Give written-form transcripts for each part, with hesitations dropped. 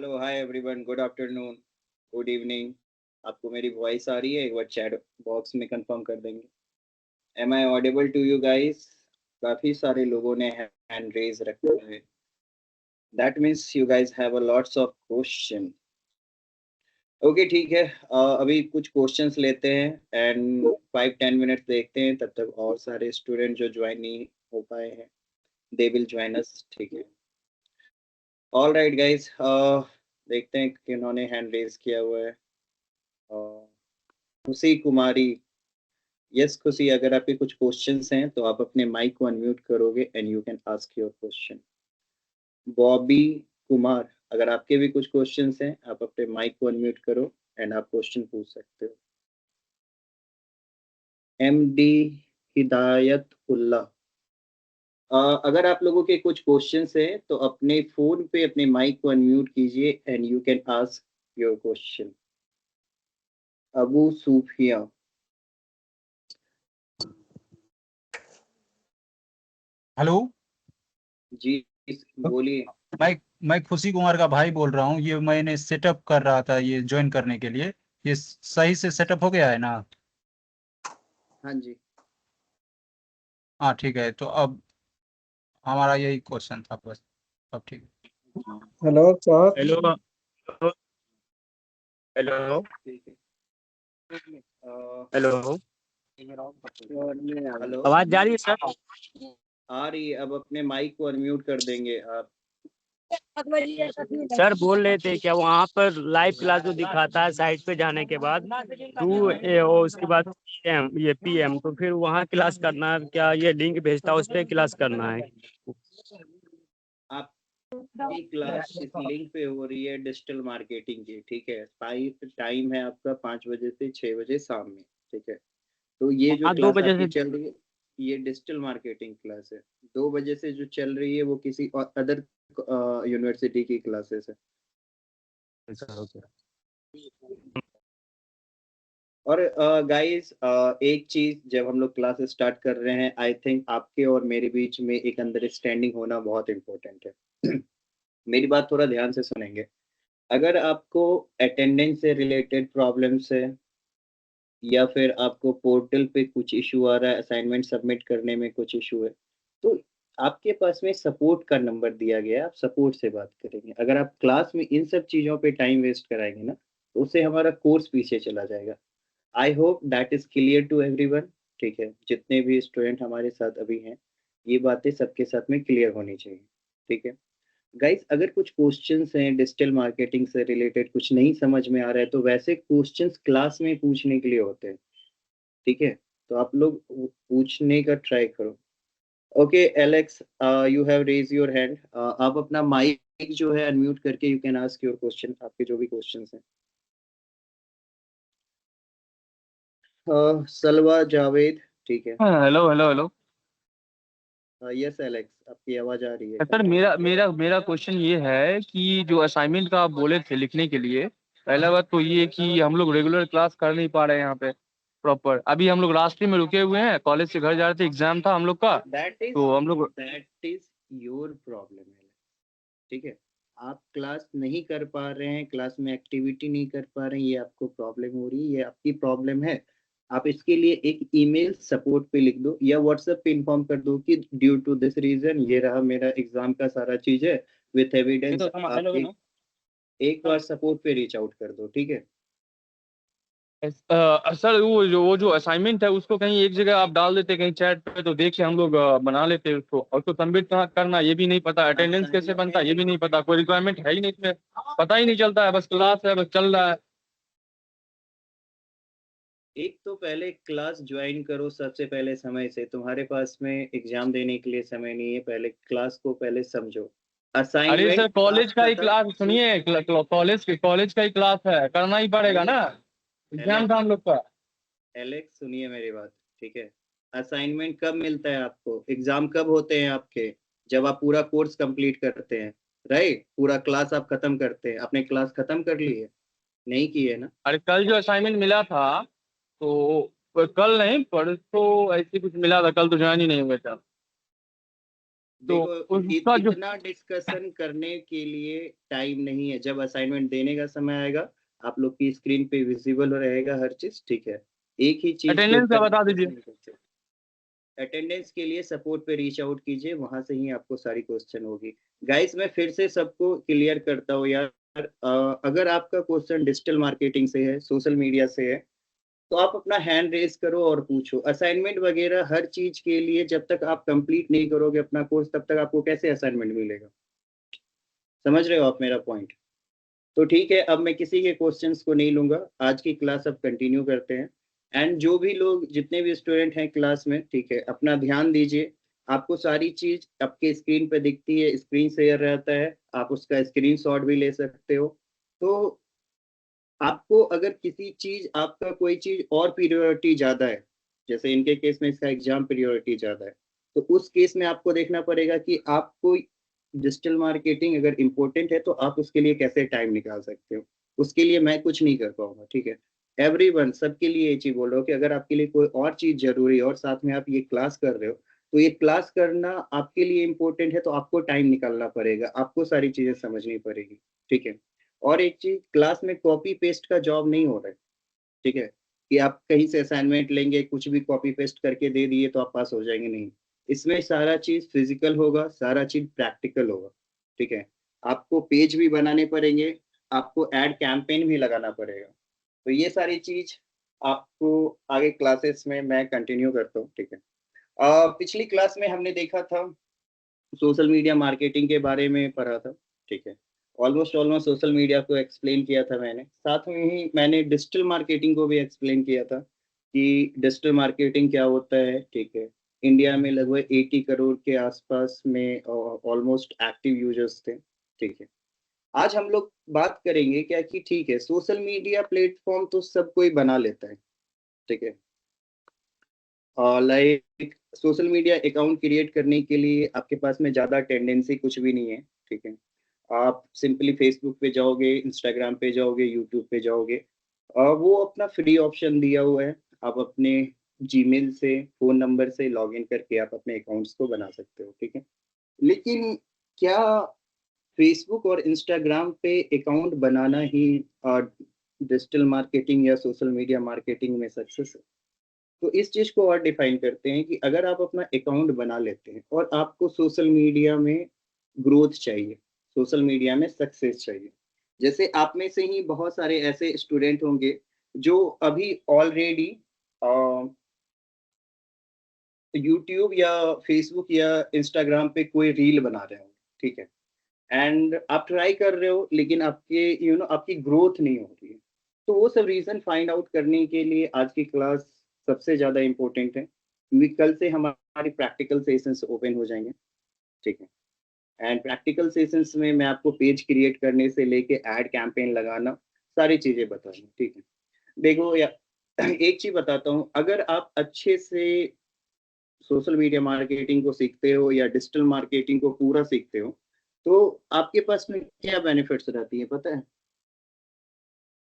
Hello hi everyone, good afternoon, good evening. आपको मेरी voice आ रही है? एक बार चैट बॉक्स में कंफर्म कर देंगे। Am I audible to you guys? काफ़ी सारे लोगों ने हैंड रेज रखा है। That means you guys have a lots of question. Okay ठीक है। अभी कुछ क्वेश्चंस लेते हैं एंड 5-10 मिनट्स देखते हैं। तब तक और सारे स्टूडेंट जो ज्वाइन नहीं हो पाए हैं दे विल ज्वाइन अस। ठीक है, ऑल राइट गाइस। देखते हैं किन्होंने हैंड रेज किया हुआ है। अ, खुशी कुमारी। यस खुशी, अगर आपके कुछ क्वेश्चंस हैं तो आप अपने माइक को अनम्यूट करोगे and you can ask your question. Bobby Kumar, अगर आपके भी कुछ क्वेश्चंस हैं आप अपने माइक को अनम्यूट करो एंड आप क्वेश्चन पूछ सकते हो। एमडी हिदायत उल्लाह, अगर आप लोगों के कुछ क्वेश्चंस हैं तो अपने फोन पे अपने माइक को अनम्यूट कीजिए and you can ask your question. Abu Sufiya, hello. जी बोलिए। मैं खुशी कुमार का भाई बोल रहा हूँ। ये मैंने सेटअप कर रहा था ये ज्वाइन करने के लिए। ये सही से सेटअप हो गया है ना? हाँ जी। हाँ ठीक है। तो अब हमारा यही क्वेश्चन था बस। अब ठीक है। Hello sir. हेलो हेलो ठीक है। हेलो। हेलो, आवाज जा रही है सर? आ रही है। अब अपने माइक को अनम्यूट कर देंगे आप। सर बोल रहे थे क्या वहाँ पर लाइव क्लास जो दिखाता है साइट पे जाने के बाद 2 उसके बाद PM तो फिर वहाँ क्लास करना है क्या? ये लिंक भेजता है उस पर क्लास करना है? आपकी क्लास इस लिंक पे हो रही है डिजिटल मार्केटिंग की। ठीक है, टाइम है आपका 5 बजे से 6 बजे शाम में। ठीक है, तो ये जो वहाँ 2 क्लास बजे आपकी से। चल रही है ये डिजिटल मार्केटिंग क्लास है। 2 बजे से जो चल रही है वो किसी अदर यूनिवर्सिटी की क्लासेस है। और गाइस, एक चीज, जब हम लोग क्लास स्टार्ट कर रहे हैं आई थिंक आपके और मेरे बीच में एक अंडरस्टैंडिंग होना बहुत इंपॉर्टेंट है। मेरी बात थोड़ा ध्यान से सुनेंगे। अगर आपको अटेंडेंस से रिलेटेड प्रॉब्लम्स है या फिर आपको पोर्टल पे कुछ इशू आ रहा है, असाइनमेंट सबमिट करने में कुछ इशू है, तो आपके पास में सपोर्ट का नंबर दिया गया है। आप सपोर्ट से बात करेंगे। अगर आप क्लास में इन सब चीज़ों पे टाइम वेस्ट कराएंगे ना तो उससे हमारा कोर्स पीछे चला जाएगा। I hope that is clear to everyone. ठीक है, जितने भी स्टूडेंट हमारे साथ अभी हैं ये बातें सबके साथ में क्लियर होनी चाहिए। ठीक है गाइस, अगर कुछ क्वेश्चंस हैं डिजिटल मार्केटिंग से रिलेटेड, कुछ नहीं समझ में आ रहा है, तो वैसे क्वेश्चंस क्लास में पूछने के लिए होते हैं। ठीक है, तो आप लोग पूछने का ट्राई करो। Okay Alex, you have raise your hand. आप अपना माइक जो है अनम्यूट करके you can ask your question, आपके जो भी क्वेश्चंस हैं। सलवा जावेद, ठीक है। Hello hello hello. Yes Alex, आपकी आवाज आ रही है। सर मेरा मेरा मेरा क्वेश्चन ये है कि जो असाइनमेंट का आप बोले थे लिखने के लिए, पहला बात तो ये कि हम लोग रेगुलर क्लास कर नहीं पा रहे हैं यहाँ पे प्रॉपर। अभी हम लोग रास्ते में रुके हुए हैं, कॉलेज से घर जा रहे थे, एग्जाम था हम लोग का। तो हम लोग दैट इज योर प्रॉब्लम है। ठीक है, आप क्लास नहीं कर पा रहे हैं, क्लास में एक्टिविटी नहीं कर पा रहे हैं, ये आपको प्रॉब्लम हो रही है, ये आपकी प्रॉब्लम है। आप इसके लिए एक ईमेल सपोर्ट पे लिख दो या व्हाट्सएप पे इन्फॉर्म कर दो कि ड्यू टू दिस रीजन ये रहा मेरा एग्जाम का सारा चीज है, विथ एविडेंस। आप एक बार सपोर्ट पे रीच आउट कर दो। ठीक है, सर वो जो असाइनमेंट है उसको कहीं एक जगह आप डाल देते, कहीं चैट पे, तो देख के हम लोग बना लेते उसको। और तो सबमिट कहाँ करना ये भी नहीं पता, अटेंडेंस कैसे बनता है ये भी नहीं पता, कोई रिक्वायरमेंट है ही नहीं इसमें, पता ही नहीं चलता है, बस क्लास है, बस चल रहा है। एक तो पहले क्लास ज्वाइन करो सबसे पहले समय से। तुम्हारे पास में एग्जाम देने के लिए समय नहीं है, पहले क्लास को पहले समझो। अरे सर असाइनमेंट कॉलेज का ही खत्म। क्लास सुनिए, कॉलेज का ही क्लास है, करना ही पड़ेगा ना, एग्जाम था हम लोग का। एलेक्स सुनिए मेरी बात। ठीक है, असाइनमेंट कब मिलता है आपको? एग्जाम कब होते हैं आपके? जब आप पूरा कोर्स कंप्लीट करते हैं, राइट? पूरा क्लास आप खत्म करते हैं। आपने क्लास खत्म कर ली है? नहीं की है ना? अरे कल जो असाइनमेंट मिला था तो कल नहीं परसों ऐसे कुछ मिला था, कल तो ज्वाइन ही नहीं हुआ था। तो देखो उसका जो इतना डिस्कशन करने के लिए टाइम नहीं है। जब असाइनमेंट देने का समय आएगा आप लोग की स्क्रीन पे विजिबल रहेगा हर चीज, ठीक है। एक ही चीज को अटेंडेंस का इतना बता डिस्कस दीजिए। नहीं करते। अटेंडेंस के लिए सपोर्ट पे रीच आउट कीजिए, वहां से ही आपको सारी क्वेश्चन होगी। गाइस मैं फिर से सबको क्लियर करता हूँ यार, अगर आपका क्वेश्चन डिजिटल मार्केटिंग से है, सोशल मीडिया से है, तो आप अपना हैंड रेज करो और पूछो। असाइनमेंट वगैरह हर चीज के लिए जब तक आप कंप्लीट नहीं करोगे अपना कोर्स, तब तक आपको कैसे असाइनमेंट मिलेगा? समझ रहे हो आप मेरा पॉइंट? तो ठीक है, अब मैं किसी के क्वेश्चंस को नहीं लूंगा, आज की क्लास अब कंटिन्यू करते हैं। एंड जो भी लोग जितने भी स्टूडेंट हैं क्लास में, ठीक है, अपना ध्यान दीजिए। आपको सारी चीज आपके स्क्रीन पे दिखती है, स्क्रीन शेयर रहता है, आप उसका स्क्रीनशॉट भी ले सकते हो। तो आपको अगर किसी चीज, आपका कोई चीज और प्रियोरिटी ज्यादा है, जैसे इनके केस में इसका एग्जाम प्रियोरिटी ज्यादा है, तो उस केस में आपको देखना पड़ेगा कि आपको डिजिटल मार्केटिंग अगर इम्पोर्टेंट है तो आप उसके लिए कैसे टाइम निकाल सकते हो। उसके लिए मैं कुछ नहीं कर पाऊंगा, ठीक है। एवरीवन, सबके लिए ये चीज बोल रहा हूँ कि अगर आपके लिए कोई और चीज जरूरी है और साथ में आप ये क्लास कर रहे हो, तो ये क्लास करना आपके लिए इम्पोर्टेंट है, तो आपको टाइम निकालना पड़ेगा, आपको सारी चीजें समझनी पड़ेगी, ठीक है। और एक चीज, क्लास में कॉपी पेस्ट का जॉब नहीं हो रहा है, ठीक है, कि आप कहीं से असाइनमेंट लेंगे कुछ भी कॉपी पेस्ट करके दे दिए तो आप पास हो जाएंगे, नहीं। इसमें सारा चीज फिजिकल होगा, सारा चीज प्रैक्टिकल होगा, ठीक है। आपको पेज भी बनाने पड़ेंगे, आपको एड कैंपेन भी लगाना पड़ेगा। तो ये सारी चीज आपको आगे क्लासेस में मैं कंटिन्यू करता हूँ, ठीक है। पिछली क्लास में हमने देखा था, सोशल मीडिया मार्केटिंग के बारे में पढ़ा था, ठीक है। ऑलमोस्ट ऑलमोस्ट सोशल मीडिया को एक्सप्लेन किया था मैंने, साथ में ही मैंने डिजिटल मार्केटिंग को भी एक्सप्लेन किया था कि डिजिटल मार्केटिंग क्या होता है, ठीक है। इंडिया में लगभग 80 करोड़ के आसपास में ऑलमोस्ट एक्टिव यूजर्स थे, ठीक है। आज हम लोग बात करेंगे क्या कि ठीक है, सोशल मीडिया प्लेटफॉर्म तो सब कोई बना लेता है, ठीक है। Like social media account create करने के लिए आपके पास में ज़्यादा टेंडेंसी कुछ भी नहीं है, ठीक है। आप सिंपली फेसबुक पे जाओगे, इंस्टाग्राम पे जाओगे, यूट्यूब पे जाओगे, वो अपना फ्री ऑप्शन दिया हुआ है। आप अपने जीमेल से, फ़ोन नंबर से लॉगिन करके आप अपने अकाउंट्स को बना सकते हो, ठीक है। लेकिन क्या फेसबुक और इंस्टाग्राम पे अकाउंट बनाना ही डिजिटल मार्केटिंग या सोशल मीडिया मार्केटिंग में सक्सेस है? तो इस चीज को और डिफाइन करते हैं कि अगर आप अपना अकाउंट बना लेते हैं और आपको सोशल मीडिया में ग्रोथ चाहिए, सोशल मीडिया में सक्सेस चाहिए, जैसे आप में से ही बहुत सारे ऐसे स्टूडेंट होंगे जो अभी ऑलरेडी यूट्यूब या फेसबुक या इंस्टाग्राम पे कोई रील बना रहे होंगे, ठीक है। एंड आप ट्राई कर रहे हो लेकिन आपके आपकी ग्रोथ नहीं हो रही है। तो वो सब रीजन फाइंड आउट करने के लिए आज की क्लास सबसे ज़्यादा इम्पोर्टेंट है, क्योंकि कल से हमारी प्रैक्टिकल सेशंस ओपन हो जाएंगे, ठीक है। एंड प्रैक्टिकल सेशंस में मैं आपको पेज क्रिएट करने से लेके ऐड कैंपेन लगाना सारी चीज़ें बताऊंगा, ठीक है। देखो या एक चीज़ बताता हूँ, अगर आप अच्छे से सोशल मीडिया मार्केटिंग को सीखते हो या डिजिटल मार्केटिंग को पूरा सीखते हो, तो आपके पास में क्या बेनिफिट्स रहती है पता है?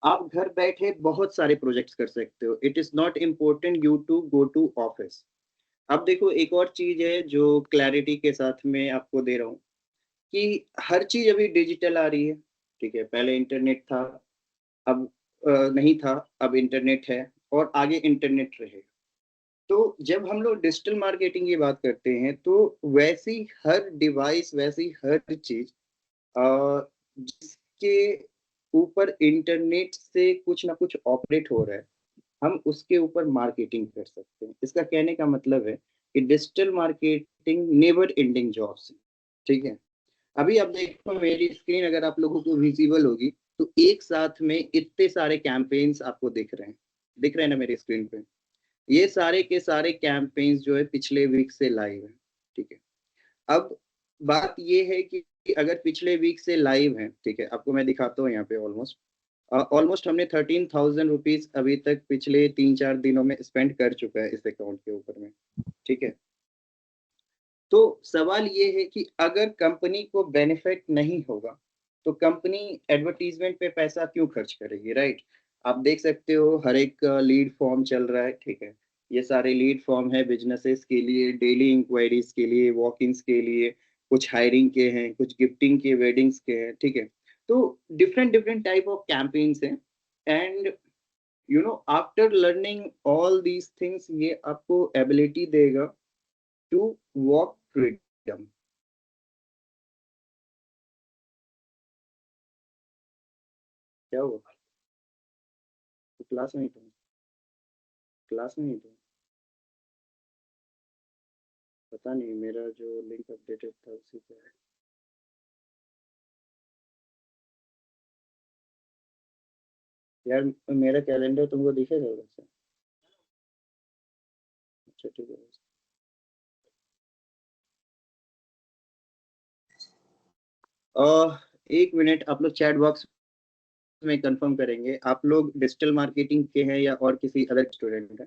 आप घर बैठे बहुत सारे प्रोजेक्ट्स कर सकते हो। It is not important you to go to office. अब देखो एक और चीज है जो क्लैरिटी के साथ में आपको दे रहा हूँ, कि हर चीज अभी डिजिटल आ रही है, ठीक है। पहले इंटरनेट था, अब नहीं था, अब इंटरनेट है और आगे इंटरनेट रहेगा। तो जब हम लोग डिजिटल मार्केटिंग की बात करते हैं तो वैसी हर डिवाइस, वैसी हर चीज जिसके ऊपर इंटरनेट से कुछ ना कुछ ऑपरेट हो रहा है, हम उसके ऊपर मार्केटिंग कर सकते हैं। इसका कहने का मतलब है कि digital marketing never ending jobs, ठीक है। अभी आप देखो मेरी स्क्रीन अगर आप लोगों को विजिबल होगी, तो एक साथ में इतने सारे कैंपेन्स आपको दिख रहे हैं ना मेरी स्क्रीन पे? ये सारे के सारे कैंपेन्स जो है पिछले वीक से लाइव है, ठीक है। अब बात ये है कि अगर पिछले वीक से लाइव है, ठीक है, आपको मैं दिखाता हूँ यहाँ पे ऑलमोस्ट हमने 13,000 रुपीज अभी तक पिछले 3-4 दिनों में स्पेंड कर चुका है इस अकाउंट के ऊपर में, ठीक है। तो सवाल ये है कि अगर कंपनी को बेनिफिट नहीं होगा तो कंपनी एडवर्टीजमेंट पे पैसा क्यों खर्च करेगी, राइट? आप देख सकते हो हर एक लीड फॉर्म चल रहा है, ठीक है। ये सारे लीड फॉर्म है बिजनेसेस के लिए, डेली इंक्वायरीज के लिए, वॉक इन्स के लिए, कुछ हायरिंग के हैं, कुछ गिफ्टिंग के, वेडिंग्स के हैं, ठीक है। तो different different type of campaigns हैं and you know after learning all these things ये आपको एबिलिटी देगा टू वॉक फ्रीडम। क्या हुआ? तो क्लास में ही था, क्लास में ही था। पता नहीं, मेरा जो लिंक अपडेटेड था उसी पे है। यार मेरा कैलेंडर तुमको दिखेगा उधर से? अच्छा ठीक है। 1 मिनट, आप लोग चैट बॉक्स में कंफर्म करेंगे, आप लोग डिजिटल मार्केटिंग के हैं या और किसी अदर स्टूडेंट हैं?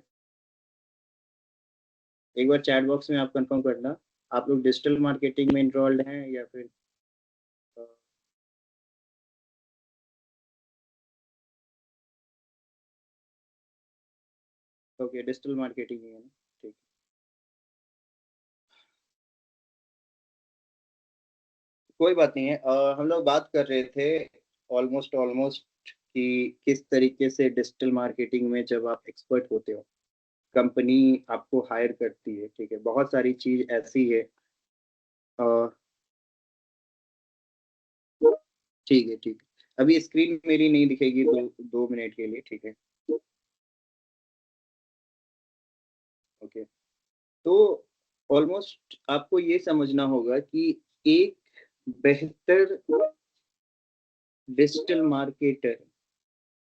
एक बार चैट बॉक्स में आप कंफर्म करना, आप लोग डिजिटल मार्केटिंग में इनरोल्ड हैं या फिर ओके डिजिटल मार्केटिंग है ना, ठीक। कोई बात नहीं है। हम लोग बात कर रहे थे ऑलमोस्ट ऑलमोस्ट कि किस तरीके से डिजिटल मार्केटिंग में जब आप एक्सपर्ट होते हो कंपनी आपको हायर करती है, ठीक है। बहुत सारी चीज ऐसी है। अ, ठीक है ठीक है, अभी स्क्रीन मेरी नहीं दिखेगी 2 मिनट के लिए, ठीक है। ओके, तो ऑलमोस्ट आपको ये समझना होगा कि एक बेहतर डिजिटल मार्केटर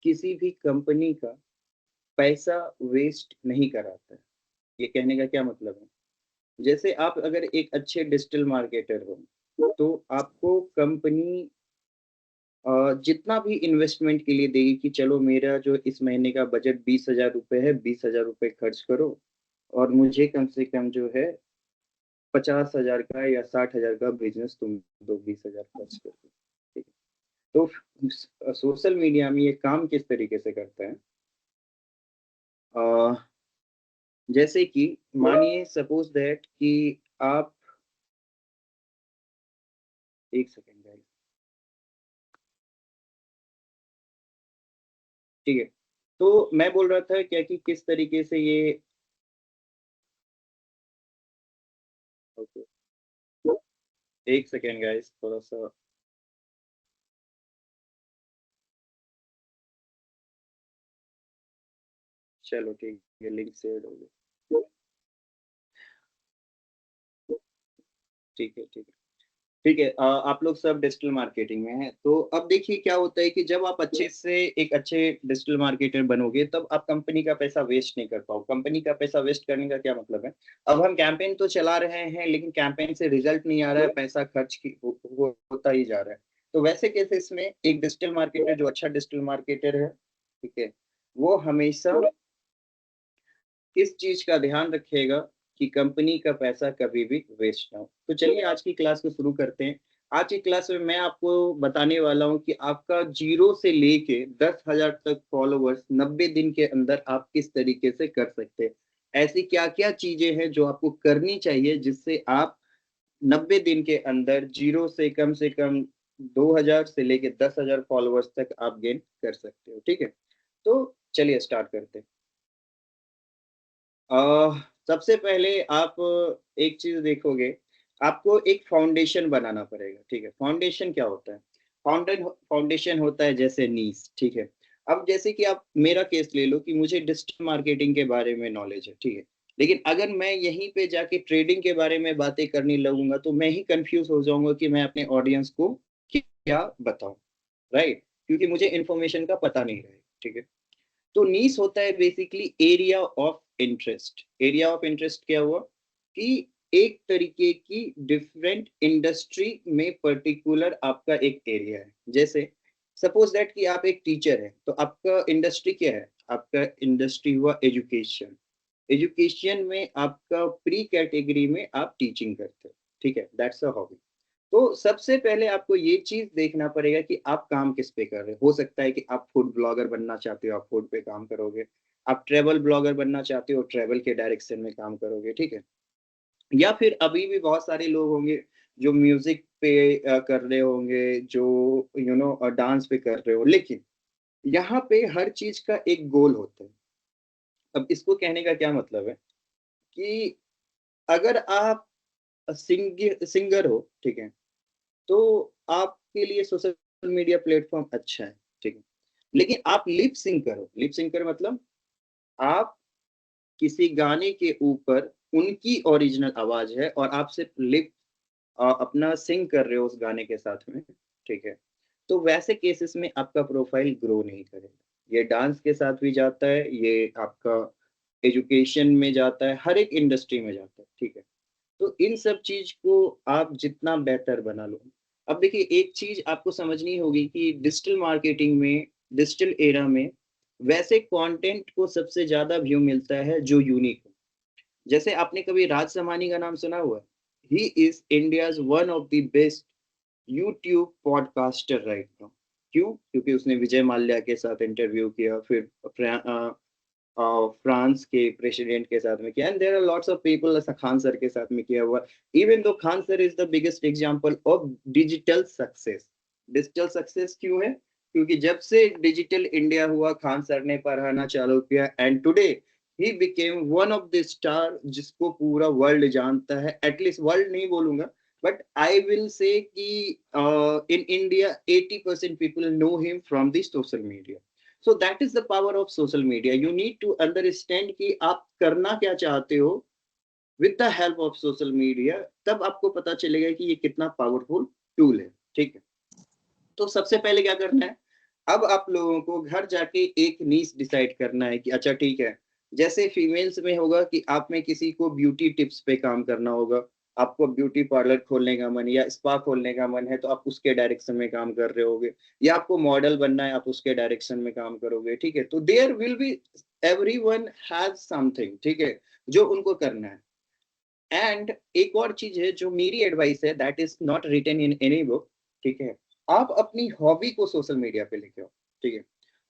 किसी भी कंपनी का पैसा वेस्ट नहीं कराता है। ये कहने का क्या मतलब है? जैसे आप अगर एक अच्छे डिजिटल मार्केटर हो तो आपको कंपनी जितना भी इन्वेस्टमेंट के लिए देगी कि चलो मेरा जो इस महीने का बजट 20,000 रुपये है, 20,000 रुपये खर्च करो और मुझे कम से कम जो है 50,000 का या 60,000 का बिजनेस तुम दो, 20,000 खर्च कर दो, ठीक है। तो सोशल मीडिया में ये काम किस तरीके से करता है? अ, जैसे कि मानिए सपोज दैट कि आप, एक सेकेंड गाइस, ठीक है। तो मैं बोल रहा था क्या कि किस तरीके से ये, ओके एक सेकेंड गाइस थोड़ा सा, चलो ठीक है, लिंक शेयर हो गया, ठीक है ठीक है ठीक है। आप लोग सब डिजिटल मार्केटिंग में हैं, तो अब देखिए क्या होता है कि जब आप अच्छे से एक अच्छे डिजिटल मार्केटर बनोगे तब आप कंपनी का पैसा वेस्ट नहीं कर पाओ। कंपनी का पैसा वेस्ट करने का क्या मतलब है? अब हम कैंपेन तो चला रहे हैं लेकिन कैंपेन से रिजल्ट नहीं आ रहा है, पैसा खर्च होता ही जा रहा है। तो वैसे केसेस में एक डिजिटल मार्केटर जो अच्छा डिजिटल मार्केटर है, ठीक है, वो हमेशा किस चीज का ध्यान रखेगा कि कंपनी का पैसा कभी भी वेस्ट ना हो। तो चलिए आज की क्लास को शुरू करते हैं। आज की क्लास में मैं आपको बताने वाला हूं कि आपका 0 से लेके 10,000 तक फॉलोवर्स 90 दिन के अंदर आप किस तरीके से कर सकते हैं। ऐसी क्या क्या चीजें हैं जो आपको करनी चाहिए जिससे आप 90 दिन के अंदर 0 से कम 2,000 से लेके 10,000 फॉलोवर्स तक आप गेन कर सकते हो, ठीक है। तो चलिए स्टार्ट करते हैं। सबसे पहले आप एक चीज देखोगे, आपको एक फाउंडेशन बनाना पड़ेगा, ठीक है। फाउंडेशन क्या होता है? फाउंडेशन होता है जैसे नीस, ठीक है। अब जैसे कि आप मेरा केस ले लो कि मुझे डिजिटल मार्केटिंग के बारे में नॉलेज है, ठीक है, लेकिन अगर मैं यहीं पे जाके ट्रेडिंग के बारे में बातें करने लगूंगा तो मैं ही कंफ्यूज हो जाऊंगा कि मैं अपने ऑडियंस को क्या बताऊं, राइट, क्योंकि मुझे इन्फॉर्मेशन का पता नहीं रहेगा, ठीक है। तो नीश होता है basically area of interest. Area of interest क्या हुआ कि एक तरीके की डिफरेंट इंडस्ट्री में पर्टिकुलर आपका एक एरिया है। जैसे सपोज दैट कि आप एक टीचर हैं तो आपका इंडस्ट्री क्या है? आपका इंडस्ट्री हुआ एजुकेशन। एजुकेशन में आपका प्री कैटेगरी में आप टीचिंग करते हो, ठीक है, दैट्स अ हॉबी। तो सबसे पहले आपको ये चीज देखना पड़ेगा कि आप काम किस पे कर रहे हो सकता है कि आप फूड ब्लॉगर बनना चाहते हो, आप फूड पे काम करोगे। आप ट्रेवल ब्लॉगर बनना चाहते हो, ट्रेवल के डायरेक्शन में काम करोगे, ठीक है। या फिर अभी भी बहुत सारे लोग होंगे जो म्यूजिक पे कर रहे होंगे, जो डांस पे कर रहे हो, लेकिन यहाँ पे हर चीज का एक गोल होता है। अब इसको कहने का क्या मतलब है कि अगर आप सिंगर हो, ठीक है, तो आपके लिए सोशल मीडिया प्लेटफॉर्म अच्छा है, ठीक है। लेकिन आप लिप सिंकर हो, लिप सिंकर मतलब आप किसी गाने के ऊपर उनकी ओरिजिनल आवाज है और आप सिर्फ लिप अपना सिंग कर रहे हो उस गाने के साथ में, ठीक है। तो वैसे केसेस में आपका प्रोफाइल ग्रो नहीं करेगा। ये डांस के साथ भी जाता है, ये आपका एजुकेशन में जाता है, हर एक इंडस्ट्री में जाता है, ठीक है। तो इन सब चीज को आप जितना बेहतर बना लो। अब देखिए, एक चीज आपको समझनी होगी कि डिजिटल मार्केटिंग में, डिजिटल एरा में वैसे कंटेंट को सबसे ज्यादा व्यू मिलता है जो यूनिक हो। जैसे आपने कभी राज समानी का नाम सुना हुआ है? He is India's one of the best YouTube podcaster right now. क्यों? क्योंकि उसने विजय माल्या के साथ इंटरव्यू किया, फिर फ्रांस के प्रेसिडेंट के साथ में किया, and there are lots of people, Khan sir के साथ में किया हुआ। Even though Khan sir is the biggest example of digital success. Digital success क्यों है? क्योंकि जब से डिजिटल इंडिया हुआ, खान सर ने पढ़ाना चालू किया, and today he became one of the star जिसको पूरा वर्ल्ड जानता है। एटलीस्ट वर्ल्ड नहीं बोलूंगा, बट आई विल से कि in India 80% people know him from the social media. So that is the power of social media. You need to understand कि आप करना क्या चाहते हो with the help of social media, तब आपको पता चलेगा कि ये कितना पावरफुल टूल है, ठीक है। तो सबसे पहले क्या करना है, अब आप लोगों को घर जाके एक नीश डिसाइड करना है कि अच्छा ठीक है, जैसे फीमेल्स में होगा कि आप में किसी को ब्यूटी टिप्स पे काम करना होगा, आपको ब्यूटी पार्लर खोलने का मन या स्पा खोलने का मन है, तो आप उसके डायरेक्शन में काम कर रहे होगे, या आपको मॉडल बनना है, आप उसके डायरेक्शन में काम करोगे, ठीक है। तो there will be, everyone has something, ठीक है, जो उनको करना है। एंड एक और चीज है जो मेरी एडवाइस है, that is not written in any book, ठीक है। आप अपनी हॉबी को सोशल मीडिया पे लेके आओ, ठीक है।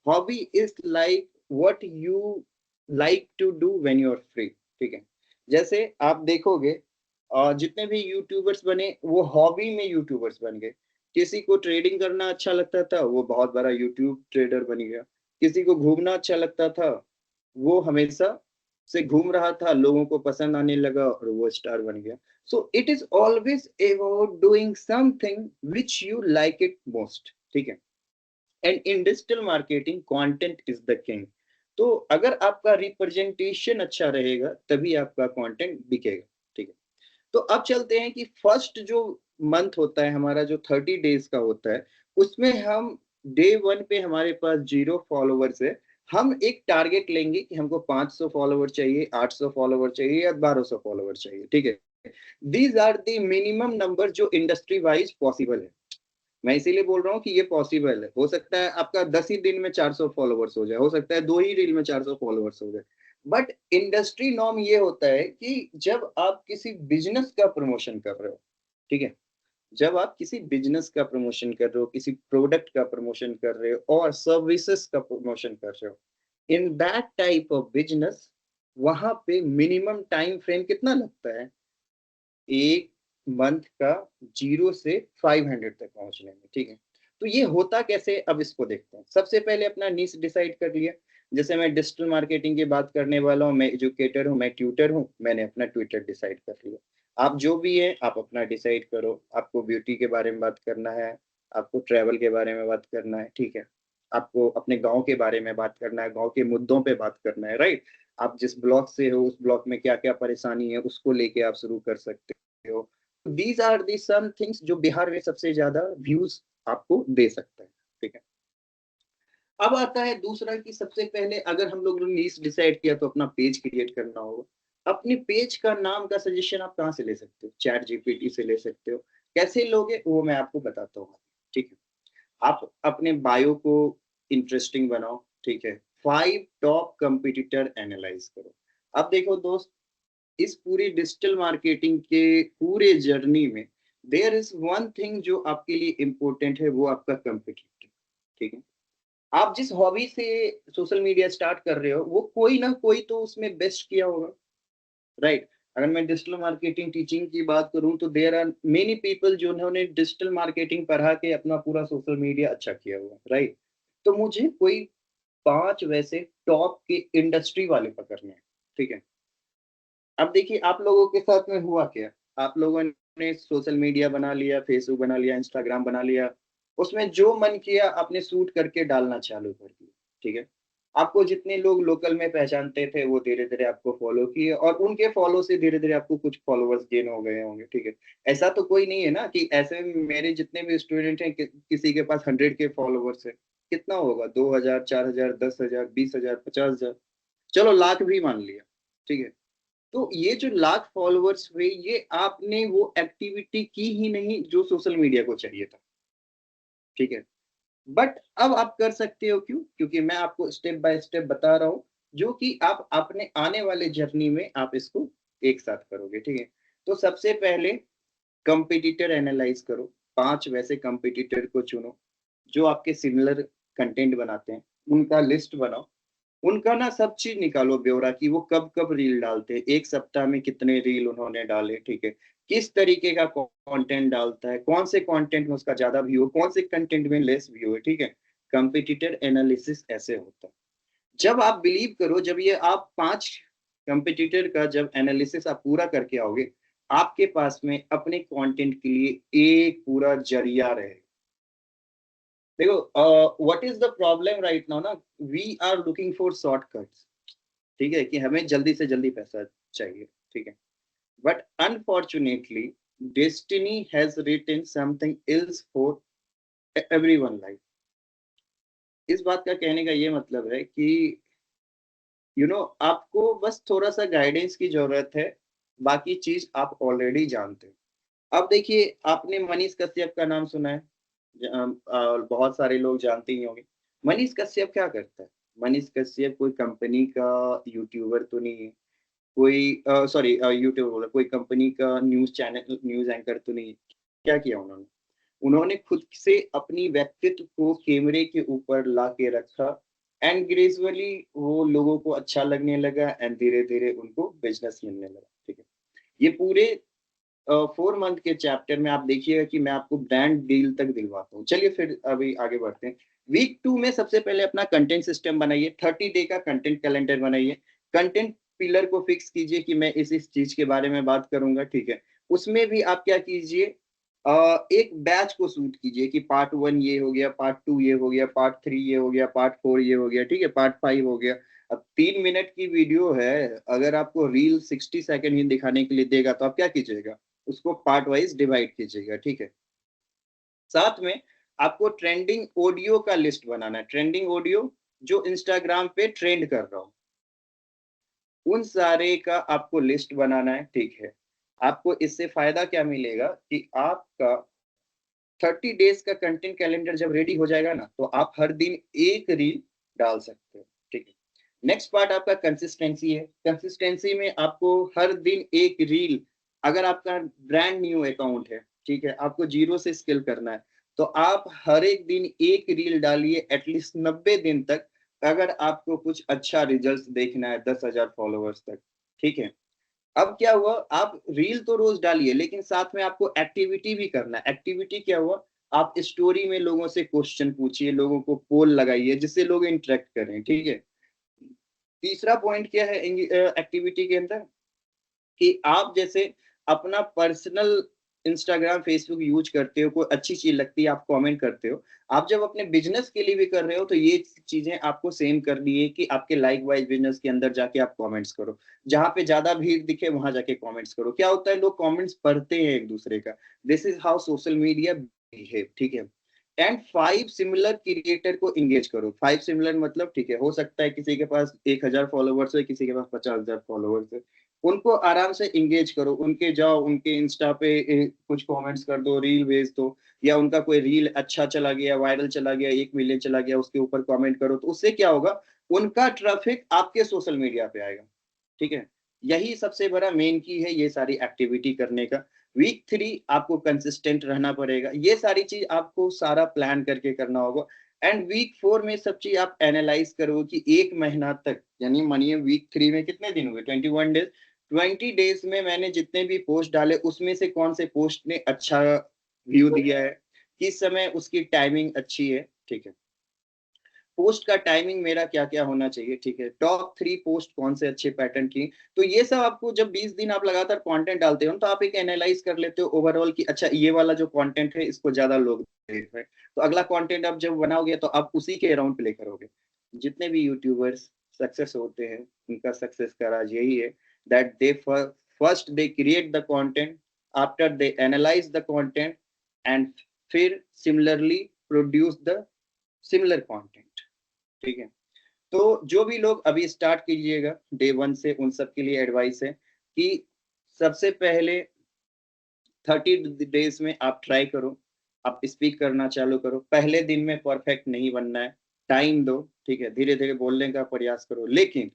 Hobby is like what you like to do when you are free, ठीक है। जैसे आप देखोगे जितने भी यूट्यूबर्स बने वो हॉबी में यूट्यूबर्स बन गए। किसी को ट्रेडिंग करना अच्छा लगता था, वो बहुत बड़ा यूट्यूब ट्रेडर बन गया। किसी को घूमना अच्छा लगता था, वो हमेशा से घूम रहा था, लोगों को पसंद आने लगा और वो स्टार बन गया। So it is always about doing something which you like it most, ठीक है। And in digital marketing content is the king. तो अगर आपका रिप्रेजेंटेशन अच्छा रहेगा तभी आपका कंटेंट बिकेगा, ठीक है। तो अब चलते हैं कि फर्स्ट जो मंथ होता है हमारा, जो 30 डेज का होता है, उसमें हम डे 1 पे हमारे पास 0 फॉलोवर्स है। हम एक टारगेट लेंगे कि हमको 500 फॉलोवर चाहिए, 800 फॉलोवर चाहिए या 1200 फॉलोवर चाहिए, ठीक है। These are the minimum number जो इंडस्ट्री वाइज पॉसिबल है। मैं इसीलिए बोल रहा हूँ कि ये पॉसिबल है। हो सकता है आपका 10 ही दिन में 400 फॉलोवर्स हो जाए, हो सकता है 2 ही रील में 400 फॉलोवर्स हो जाए, बट इंडस्ट्री नॉर्म ये होता है कि जब आप किसी बिजनेस का प्रमोशन कर रहे हो, ठीक है, जब आप किसी बिजनेस का प्रमोशन कर रहे हो, किसी प्रोडक्ट का प्रमोशन कर रहे हो और सर्विसेज का प्रमोशन कर रहे हो, in that type of business, वहां पे मिनिमम टाइम फ्रेम कितना लगता है? एक मंथ का 0 से 500 तक पहुंचने में, ठीक है। तो ये होता कैसे, अब इसको देखते हैं। सबसे पहले अपना नीश डिसाइड कर लिया। जैसे मैं डिजिटल मार्केटिंग की बात करने वाला हूँ, मैं एजुकेटर हूँ, मैं ट्यूटर हूँ, मैंने अपना ट्विटर डिसाइड कर लिया। आप जो भी है आप अपना डिसाइड करो। आपको ब्यूटी के बारे में बात करना है, आपको ट्रैवल के बारे में बात करना है, ठीक है, आपको अपने गाँव के बारे में बात करना है, गाँव के मुद्दों पे बात करना है, राइट। आप जिस ब्लॉक से हो उस ब्लॉक में क्या क्या परेशानी है उसको लेके आप शुरू कर सकते हो। These are the some things जो बिहार में सबसे ज्यादा व्यूज आपको दे सकता है, ठीक है। अब आता है दूसरा कि सबसे पहले अगर हम लोग ने नीश डिसाइड किया तो अपना पेज क्रिएट करना होगा। अपने पेज का नाम का सजेशन आप कहाँ से ले सकते हो? चैट जीपीटी से ले सकते हो। कैसे लोगे वो मैं आपको बताता हूँ, ठीक है। आप अपने बायो को इंटरेस्टिंग बनाओ, ठीक है। 5 टॉप कंपिटिटर एनालाइज करो। अब देखो दोस्त, इस पूरी डिजिटल मार्केटिंग के पूरे जर्नी में देयर इज वन थिंग जो आपके लिए इम्पोर्टेंट है, वो आपका कंपिटिटर, ठीक है। आप जिस हॉबी से सोशल मीडिया स्टार्ट कर रहे हो वो कोई ना कोई तो उसमें बेस्ट किया होगा, राइट। अगर मैं डिजिटल मार्केटिंग टीचिंग की बात करूं तो देयर आर मेनी पीपल जिन्होंने डिजिटल मार्केटिंग पढ़ा के अपना पूरा सोशल मीडिया अच्छा किया हुआ है, राइट। तो मुझे कोई 5 वैसे टॉप के इंडस्ट्री वाले पकड़ने हैं, ठीक है। अब देखिए आप लोगों के साथ में हुआ क्या, आप लोगों ने सोशल मीडिया बना लिया, फेसबुक बना लिया, इंस्टाग्राम बना लिया, उसमें जो मन किया आपने शूट करके डालना चालू कर दिया, ठीक है। आपको जितने लोग लोकल में पहचानते थे वो धीरे धीरे आपको फॉलो किए और उनके फॉलो से धीरे धीरे आपको कुछ फॉलोअर्स गेन हो गए होंगे, ठीक है। ऐसा तो कोई नहीं है ना कि ऐसे मेरे जितने भी स्टूडेंट हैं किसी के पास 100 के फॉलोअर्स है, कितना होगा, 2000, 4000, 10,000, 20,000, 50,000, चलो लाख भी मान लिया, ठीक है। तो ये जो लाख फॉलोअर्स हुए ये आपने वो एक्टिविटी की ही नहीं जो सोशल मीडिया को चाहिए था, ठीक है। बट अब आप कर सकते हो, क्यों? क्योंकि मैं आपको स्टेप बाय स्टेप बता रहा हूँ जो कि आप अपने आने वाले जर्नी में आप इसको एक साथ करोगे, ठीक है। तो सबसे पहले कंपटीटर एनालाइज करो, 5 वैसे कंपटीटर को चुनो जो आपके सिमिलर कंटेंट बनाते हैं, उनका लिस्ट बनाओ, उनका ना सब चीज निकालो ब्यौरा कि वो कब कब रील डालते हैं, एक सप्ताह में कितने रील उन्होंने डाले, ठीक है। किस तरीके का कंटेंट डालता है, कौन से कंटेंट में उसका ज्यादा व्यू है, कौन से कंटेंट में लेस व्यू है, ठीक है। कंपिटिटर एनालिसिस ऐसे होता है। जब आप बिलीव करो, जब ये आप 5 कंपिटिटर का जब एनालिसिस आप पूरा करके आओगे, आपके पास में अपने कंटेंट के लिए एक पूरा जरिया रहेगा। देखो what is the problem right now ना, we are looking for shortcuts, ठीक है, कि हमें जल्दी से जल्दी पैसा चाहिए, ठीक है। But unfortunately destiny has written something else for everyone life. इस बात का कहने का ये मतलब है कि आपको बस थोड़ा सा गाइडेंस की जरूरत है, बाकी चीज आप ऑलरेडी जानते हो। अब देखिए आपने मनीष कश्यप का नाम सुना है, बहुत सारे लोग जानते ही होंगे। मनीष कश्यप क्या करता है? मनीष कश्यप कोई कंपनी का यूट्यूबर तो नहीं है, कोई सॉरी यूट्यूबर बोला, कोई कंपनी का न्यूज चैनल न्यूज एंकर तो नहीं है। क्या किया उन्होंने? उन्होंने खुद से अपनी व्यक्तित्व को कैमरे के ऊपर ला के रखा एंड ग्रेजुअली वो लोगों को अच्छा लगने लगा एंड धीरे धीरे उनको बिजनेस मिलने लगा, ठीक है। ये पूरे 4 मंथ के चैप्टर में आप देखिएगा कि मैं आपको ब्रांड डील तक दिलवाता हूँ। चलिए फिर अभी आगे बढ़ते हैं। वीक 2 में सबसे पहले अपना कंटेंट सिस्टम बनाइए, 30 डे का कंटेंट कैलेंडर बनाइए, कंटेंट पिलर को फिक्स कीजिए कि मैं इस चीज के बारे में बात करूंगा, ठीक है। उसमें भी आप क्या कीजिए, एक बैच को शूट कीजिए कि पार्ट 1 ये हो गया, पार्ट 2 ये हो गया, पार्ट 3 ये हो गया, पार्ट 4 ये हो गया, ठीक है, पार्ट 5 हो गया। अब 3 मिनट की वीडियो है, अगर आपको रील 60 सेकंड ही दिखाने के लिए देगा तो आप क्या कीजिएगा, उसको पार्ट वाइज डिवाइड कीजिएगा, ठीक है। साथ में आपको ट्रेंडिंग ऑडियो का लिस्ट बनाना है, ट्रेंडिंग ऑडियो जो इंस्टाग्राम पे ट्रेंड कर रहा हो, उन सारे का आपको लिस्ट बनाना है, ठीक है। आपको इससे फायदा क्या मिलेगा कि आपका 30 डेज का कंटेंट कैलेंडर जब रेडी हो जाएगा ना, तो आप हर दिन एक रील डाल सकते हो, ठीक है। नेक्स्ट पार्ट आपका कंसिस्टेंसी है। कंसिस्टेंसी में आपको हर दिन एक रील, अगर आपका ब्रांड न्यू अकाउंट है, ठीक है, आपको जीरो से स्किल करना है, तो आप हर एक दिन एक रील डालिए एटलीस्ट 90 दिन तक, अगर आपको कुछ अच्छा रिजल्ट देखना है 10,000 फॉलोअर्स तक, ठीक है। अब क्या हुआ, आप रील तो रोज डालिए लेकिन साथ में आपको एक्टिविटी भी करना है। एक्टिविटी क्या हुआ, आप स्टोरी में लोगों से क्वेश्चन पूछिए, लोगों को पोल लगाइए जिससे लोग इंटरेक्ट करें, ठीक है। तीसरा पॉइंट क्या है एक्टिविटी के अंदर, कि आप जैसे अपना पर्सनल इंस्टाग्राम फेसबुक यूज करते हो, कोई अच्छी चीज लगती है आप कमेंट करते हो, आप जब अपने बिजनेस के लिए भी कर रहे हो तो ये चीजें आपको सेम करनी है कि आपके लाइक वाइज बिजनेस के अंदर जाके आप कमेंट्स करो, जहां पे ज्यादा भीड़ दिखे वहां जाके कमेंट्स करो। क्या होता है, लोग कमेंट्स पढ़ते हैं एक दूसरे का, this is how social media behave, ठीक है। एंड 5 सिमिलर क्रिएटर को इंगेज करो। 5 सिमिलर मतलब, ठीक है, हो सकता है किसी के पास 1,000 फॉलोवर्स है, किसी के पास 50,000 फॉलोवर्स है, उनको आराम से इंगेज करो, उनके जाओ, उनके इंस्टा पे कुछ कमेंट्स कर दो, रील भेज दो, या उनका कोई रील अच्छा चला गया, वायरल चला गया, 1 मिलियन चला गया, उसके ऊपर कमेंट करो, तो उससे क्या होगा, उनका ट्रैफिक आपके सोशल मीडिया पे आएगा, ठीक है। यही सबसे बड़ा मेन की है ये सारी एक्टिविटी करने का। वीक 3 आपको कंसिस्टेंट रहना पड़ेगा, ये सारी चीज आपको सारा प्लान करके करना होगा। एंड वीक 4 में सब चीज आप एनालाइज करो कि 1 महीना तक, यानी मानिए वीक 3 में कितने दिन हुए, 21 डेज, 20 डेज में मैंने जितने भी पोस्ट डाले उसमें से कौन से पोस्ट ने अच्छा व्यू दिया है, किस समय उसकी टाइमिंग अच्छी है, ठीक है, पोस्ट का टाइमिंग मेरा क्या क्या होना चाहिए, ठीक है, टॉप 3 पोस्ट कौन से अच्छे पैटर्न की। तो ये सब आपको जब 20 दिन आप लगातार कंटेंट डालते हो तो आप एक एनालाइज कर लेते हो ओवरऑल कि अच्छा ये वाला जो कंटेंट है इसको ज्यादा लोग देख रहे हैं, तो अगला कंटेंट आप जब बनाओगे तो आप उसी के अराउंड प्ले करोगे। जितने भी यूट्यूबर्स सक्सेस होते हैं उनका सक्सेस का राज यही है that they first they create the content, after they analyse the content and फिर similarly produce the similar content, ठीक है। तो जो भी लोग अभी स्टार्ट कीजिएगा डे 1 से, उन सब के लिए एडवाइस है कि सबसे पहले 30 डेज में आप ट्राई करो, आप स्पीक करना चालू करो। पहले दिन में परफेक्ट नहीं बनना है, टाइम दो, ठीक है, धीरे धीरे बोलने का प्रयास करो, लेकिन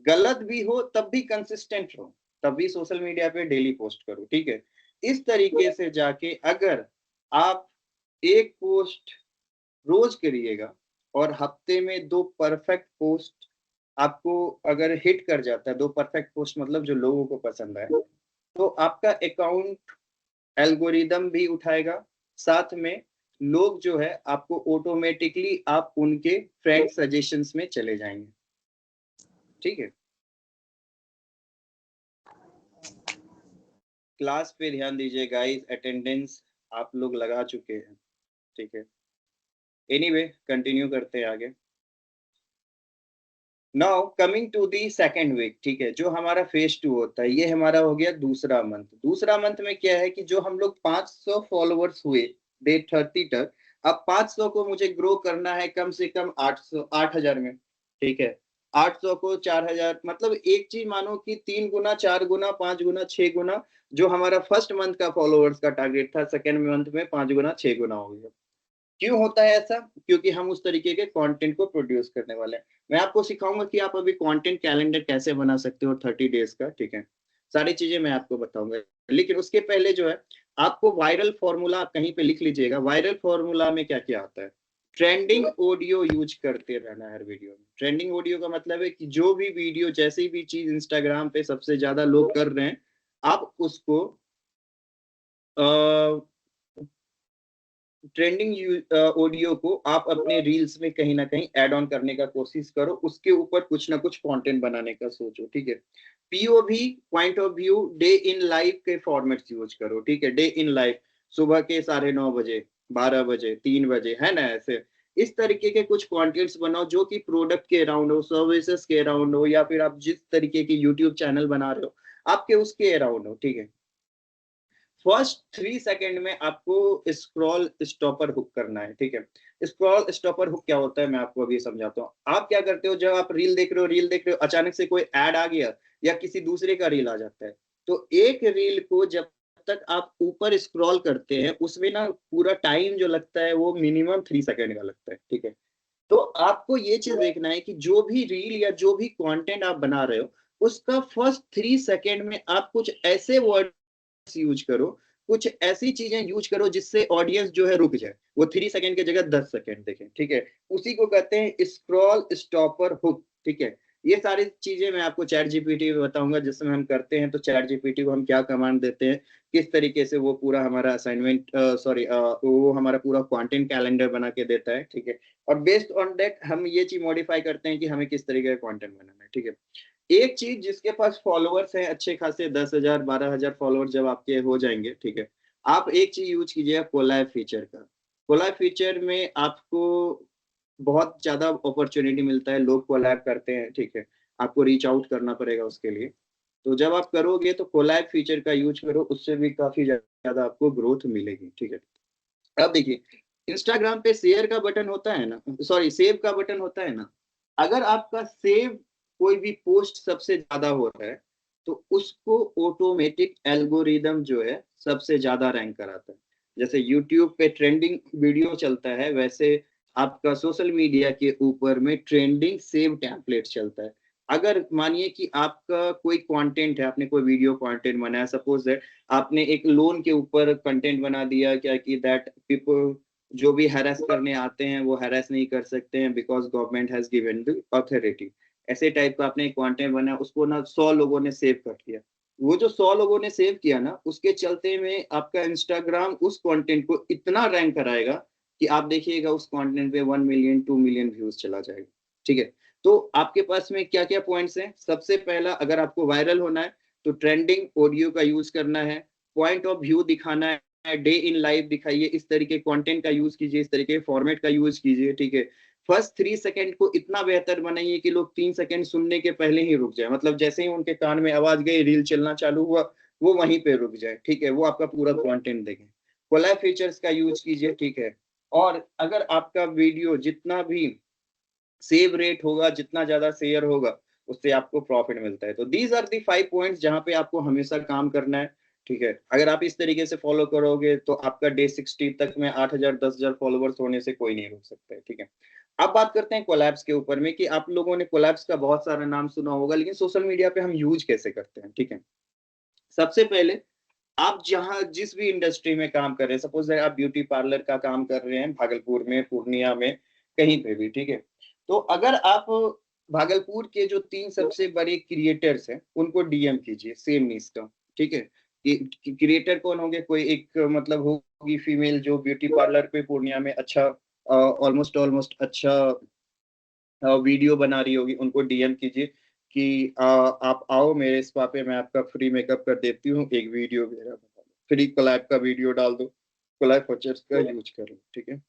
गलत भी हो तब भी कंसिस्टेंट रहो, तब भी सोशल मीडिया पे डेली पोस्ट करो, ठीक है। इस तरीके से जाके अगर आप एक पोस्ट रोज करिएगा और हफ्ते में 2 परफेक्ट पोस्ट आपको अगर हिट कर जाता है, 2 परफेक्ट पोस्ट मतलब जो लोगों को पसंद आए, तो आपका अकाउंट एल्गोरिदम भी उठाएगा, साथ में लोग जो है आपको ऑटोमेटिकली आप उनके फ्रेंड सजेशंस में चले जाएंगे, ठीक है। क्लास पे ध्यान दीजिए गाइस, अटेंडेंस आप लोग लगा चुके हैं, ठीक है। एनीवे कंटिन्यू करते हैं आगे। Now coming to the second week, ठीक है, जो हमारा फेज 2 होता है, ये हमारा हो गया दूसरा मंथ। दूसरा मंथ में क्या है कि जो हम लोग 500 फॉलोअर्स हुए डे 30 तक, अब 500 को मुझे ग्रो करना है कम से कम 8000 में, ठीक है। 800 को 4000, मतलब एक चीज मानो कि 3 गुना, 4 गुना, 5 गुना, 6 गुना, जो हमारा फर्स्ट मंथ का फॉलोअर्स का टारगेट था, सेकेंड मंथ में 5 गुना, 6 गुना हो गया। क्यों होता है ऐसा? क्योंकि हम उस तरीके के कंटेंट को प्रोड्यूस करने वाले हैं। मैं आपको सिखाऊंगा कि आप अभी कंटेंट कैलेंडर कैसे बना सकते हो 30 डेज का, ठीक है, सारी चीजें मैं आपको बताऊंगा। लेकिन उसके पहले जो है आपको वायरल फॉर्मूला आप कहीं पे लिख लीजिएगा। वायरल फॉर्मूला में क्या क्या आता है? ट्रेंडिंग ऑडियो यूज करते रहना हर वीडियो में। ट्रेंडिंग ऑडियो का मतलब है कि जो भी वीडियो, जैसी भी चीज इंस्टाग्राम पे सबसे ज्यादा लोग कर रहे हैं, आप उसको ट्रेंडिंग ऑडियो को आप अपने रील्स में कहीं ना कहीं ऐड ऑन करने का कोशिश करो, उसके ऊपर कुछ ना कुछ कंटेंट बनाने का सोचो, ठीक है। POV, point of view, day in life के फॉर्मेट्स यूज करो, ठीक है। डे इन लाइफ, सुबह के 9:30 बजे, 12 बजे, 3 बजे, है ना, ऐसे इस तरीके के कुछ कंटेंट्स बनाओ जो कि प्रोडक्ट के अराउंड हो, सर्विसेज के अराउंड हो, या फिर आप जिस तरीके की यूट्यूब चैनल बना रहे हो आपके उसके अराउंड हो, ठीक है। फर्स्ट 3 सेकंड में आपको स्क्रॉल स्टॉपर हुक करना है, ठीक है। स्क्रॉल स्टॉपर हुक क्या होता है मैं आपको अभी समझाता हूँ। आप क्या करते हो, जब आप रील देख रहे हो, अचानक से कोई ऐड आ गया या किसी दूसरे का रील आ जाता है, तो एक रील को जब तक आप ऊपर स्क्रॉल करते हैं उसमें ना पूरा टाइम जो लगता है वो मिनिमम 3 सेकंड का लगता है, ठीक है। तो आपको ये चीज देखना है कि जो भी रील या जो भी कंटेंट आप बना रहे हो उसका फर्स्ट 3 सेकंड में आप कुछ ऐसे वर्ड यूज करो, कुछ ऐसी चीजें यूज करो जिससे ऑडियंस जो है रुक जाए, वो 3 सेकंड की जगह 10 सेकंड देखें, ठीक है। उसी को कहते हैं स्क्रॉल स्टॉपर हुक, ठीक है। ये सारी चीजें मैं आपको चैट जीपीटी में बताऊंगा जिसमें हम करते हैं। तो चैट जीपीटी को हम क्या कमांड देते हैं, किस तरीके से वो पूरा हमारा असाइनमेंट वो हमारा पूरा कंटेंट कैलेंडर बना के देता है, ठीक है। और बेस्ड ऑन दैट हम ये चीज मॉडिफाई करते हैं कि हमें किस तरीके का कंटेंट बनाना है, ठीक है। एक चीज, जिसके पास फॉलोअर्स हैं अच्छे खासे 10,000 12,000 फॉलोअर्स जब आपके हो जाएंगे, ठीक है, आप एक चीज यूज कीजिएगा कोलैब फीचर का। कोलैब फीचर में आपको बहुत ज्यादा अपॉर्चुनिटी मिलता है, लोग कोलैब करते हैं, ठीक है। आपको रीच आउट करना पड़ेगा उसके लिए। तो जब आप करोगे तो कोलैब फीचर का यूज करो, उससे भी काफी ज्यादा आपको ग्रोथ मिलेगी, ठीक है। अब देखिए, इंस्टाग्राम पे शेयर का बटन होता है ना, सॉरी सेव का बटन होता है ना, अगर आपका सेव कोई भी पोस्ट सबसे ज्यादा हो रहा है तो उसको ऑटोमेटिक एल्गोरिदम जो है सबसे ज्यादा रैंक कराता है। जैसे यूट्यूब पे ट्रेंडिंग वीडियो चलता है, वैसे आपका सोशल मीडिया के ऊपर में ट्रेंडिंग सेव टेम्पलेट चलता है। अगर मानिए कि आपका कोई कंटेंट है, आपने कोई वीडियो कंटेंट बनाया, सपोज दैट आपने एक लोन के ऊपर कंटेंट बना दिया, क्या कि दैट पीपल जो भी हैरेस करने आते हैं वो हैरेस नहीं कर सकते हैं because government has given the authority, ऐसे टाइप का आपने एक कंटेंट बनाया, उसको ना 100 लोगों ने सेव कर लिया, वो जो 100 लोगों ने सेव किया ना, उसके चलते में आपका इंस्टाग्राम उस कंटेंट को इतना रैंक कराएगा कि आप देखिएगा उस कंटेंट पे 1 मिलियन 2 मिलियन व्यूज चला जाएगा। ठीक है, तो आपके पास में क्या क्या पॉइंट्स हैं? सबसे पहला, अगर आपको वायरल होना है तो ट्रेंडिंग ऑडियो का यूज करना है, पॉइंट ऑफ व्यू दिखाना है, डे इन लाइफ दिखाइए, इस तरीके कंटेंट का यूज कीजिए, इस तरीके फॉर्मेट का यूज कीजिए। ठीक है, फर्स्ट 3 सेकंड को इतना बेहतर बनाइए कि लोग 3 सेकंड सुनने के पहले ही रुक जाए, मतलब जैसे ही उनके कान में आवाज गई, रील चलना चालू हुआ, वो वहीं पे रुक जाए। ठीक है, वो आपका पूरा कंटेंट देखें। कोलैब फीचर्स का यूज कीजिए। ठीक है, और अगर आपका वीडियो जितना भी सेव रेट होगा, जितना ज्यादा शेयर होगा, उससे आपको प्रॉफिट मिलता है। तो दीज आर दी 5 पॉइंट्स जहां पे आपको हमेशा काम करना है। ठीक है, अगर आप इस तरीके से फॉलो करोगे तो आपका डे 60 तक में 8,000 10,000 फॉलोवर्स होने से कोई नहीं रोक सकता है। ठीक है, अब बात करते हैं कोलैब्स के ऊपर में, कि आप लोगों ने कोलैब्स का बहुत सारा नाम सुना होगा, लेकिन सोशल मीडिया पे हम यूज कैसे करते हैं। ठीक है, सबसे पहले, आप जहां जिस भी इंडस्ट्री में काम कर रहे हैं, सपोज आप ब्यूटी पार्लर का काम कर रहे हैं भागलपुर में, पूर्णिया में, कहीं पे भी। ठीक है, तो अगर आप भागलपुर के जो 3 सबसे बड़े क्रिएटर्स हैं उनको डीएम कीजिए सेम न्यूज का। ठीक है, क्रिएटर कौन होंगे? कोई एक मतलब होगी फीमेल जो ब्यूटी पार्लर पे पूर्णिया में अच्छा ऑलमोस्ट ऑलमोस्ट अच्छा वीडियो बना रही होगी, उनको डीएम कीजिए कि आप आओ मेरे स्पा पे, मैं आपका फ्री मेकअप कर देती हूँ, एक वीडियो मेरा बना दो, फ्री कोलैब का वीडियो डाल दो, कोलैब फीचर्स का यूज करो। ठीक है,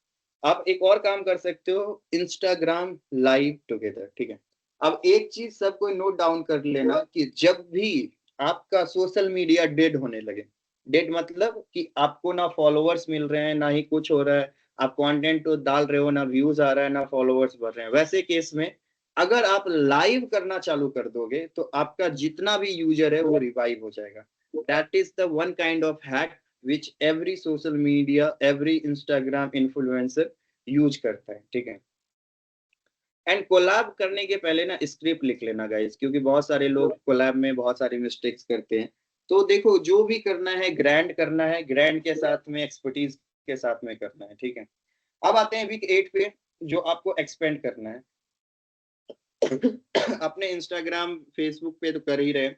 आप एक और काम कर सकते हो, इंस्टाग्राम लाइव टुगेदर। ठीक है, अब एक चीज सबको नोट डाउन कर लेना कि जब भी आपका सोशल मीडिया डेड होने लगे, डेड मतलब कि आपको ना फॉलोअर्स मिल रहे हैं, ना ही कुछ हो रहा है, आप कंटेंट तो डाल रहे हो, ना व्यूज आ रहा है, ना फॉलोअर्स बढ़ रहे हैं, वैसे केस में अगर आप लाइव करना चालू कर दोगे तो आपका जितना भी यूजर है वो रिवाइव हो जाएगा। That is the one kind of hack which every social media, every Instagram influencer use करता है। ठीक है, एंड कोलैब करने के पहले ना स्क्रिप्ट लिख लेना गाइस, क्योंकि बहुत सारे लोग कोलैब में बहुत सारी मिस्टेक्स करते हैं। तो देखो, जो भी करना है ग्रैंड करना है, ग्रैंड के साथ में एक्सपर्टीज के साथ में करना है। ठीक है, अब आते हैं वीक 8 पे, जो आपको एक्सपेंड करना है। अपने इंस्टाग्राम फेसबुक पे तो कर ही रहे,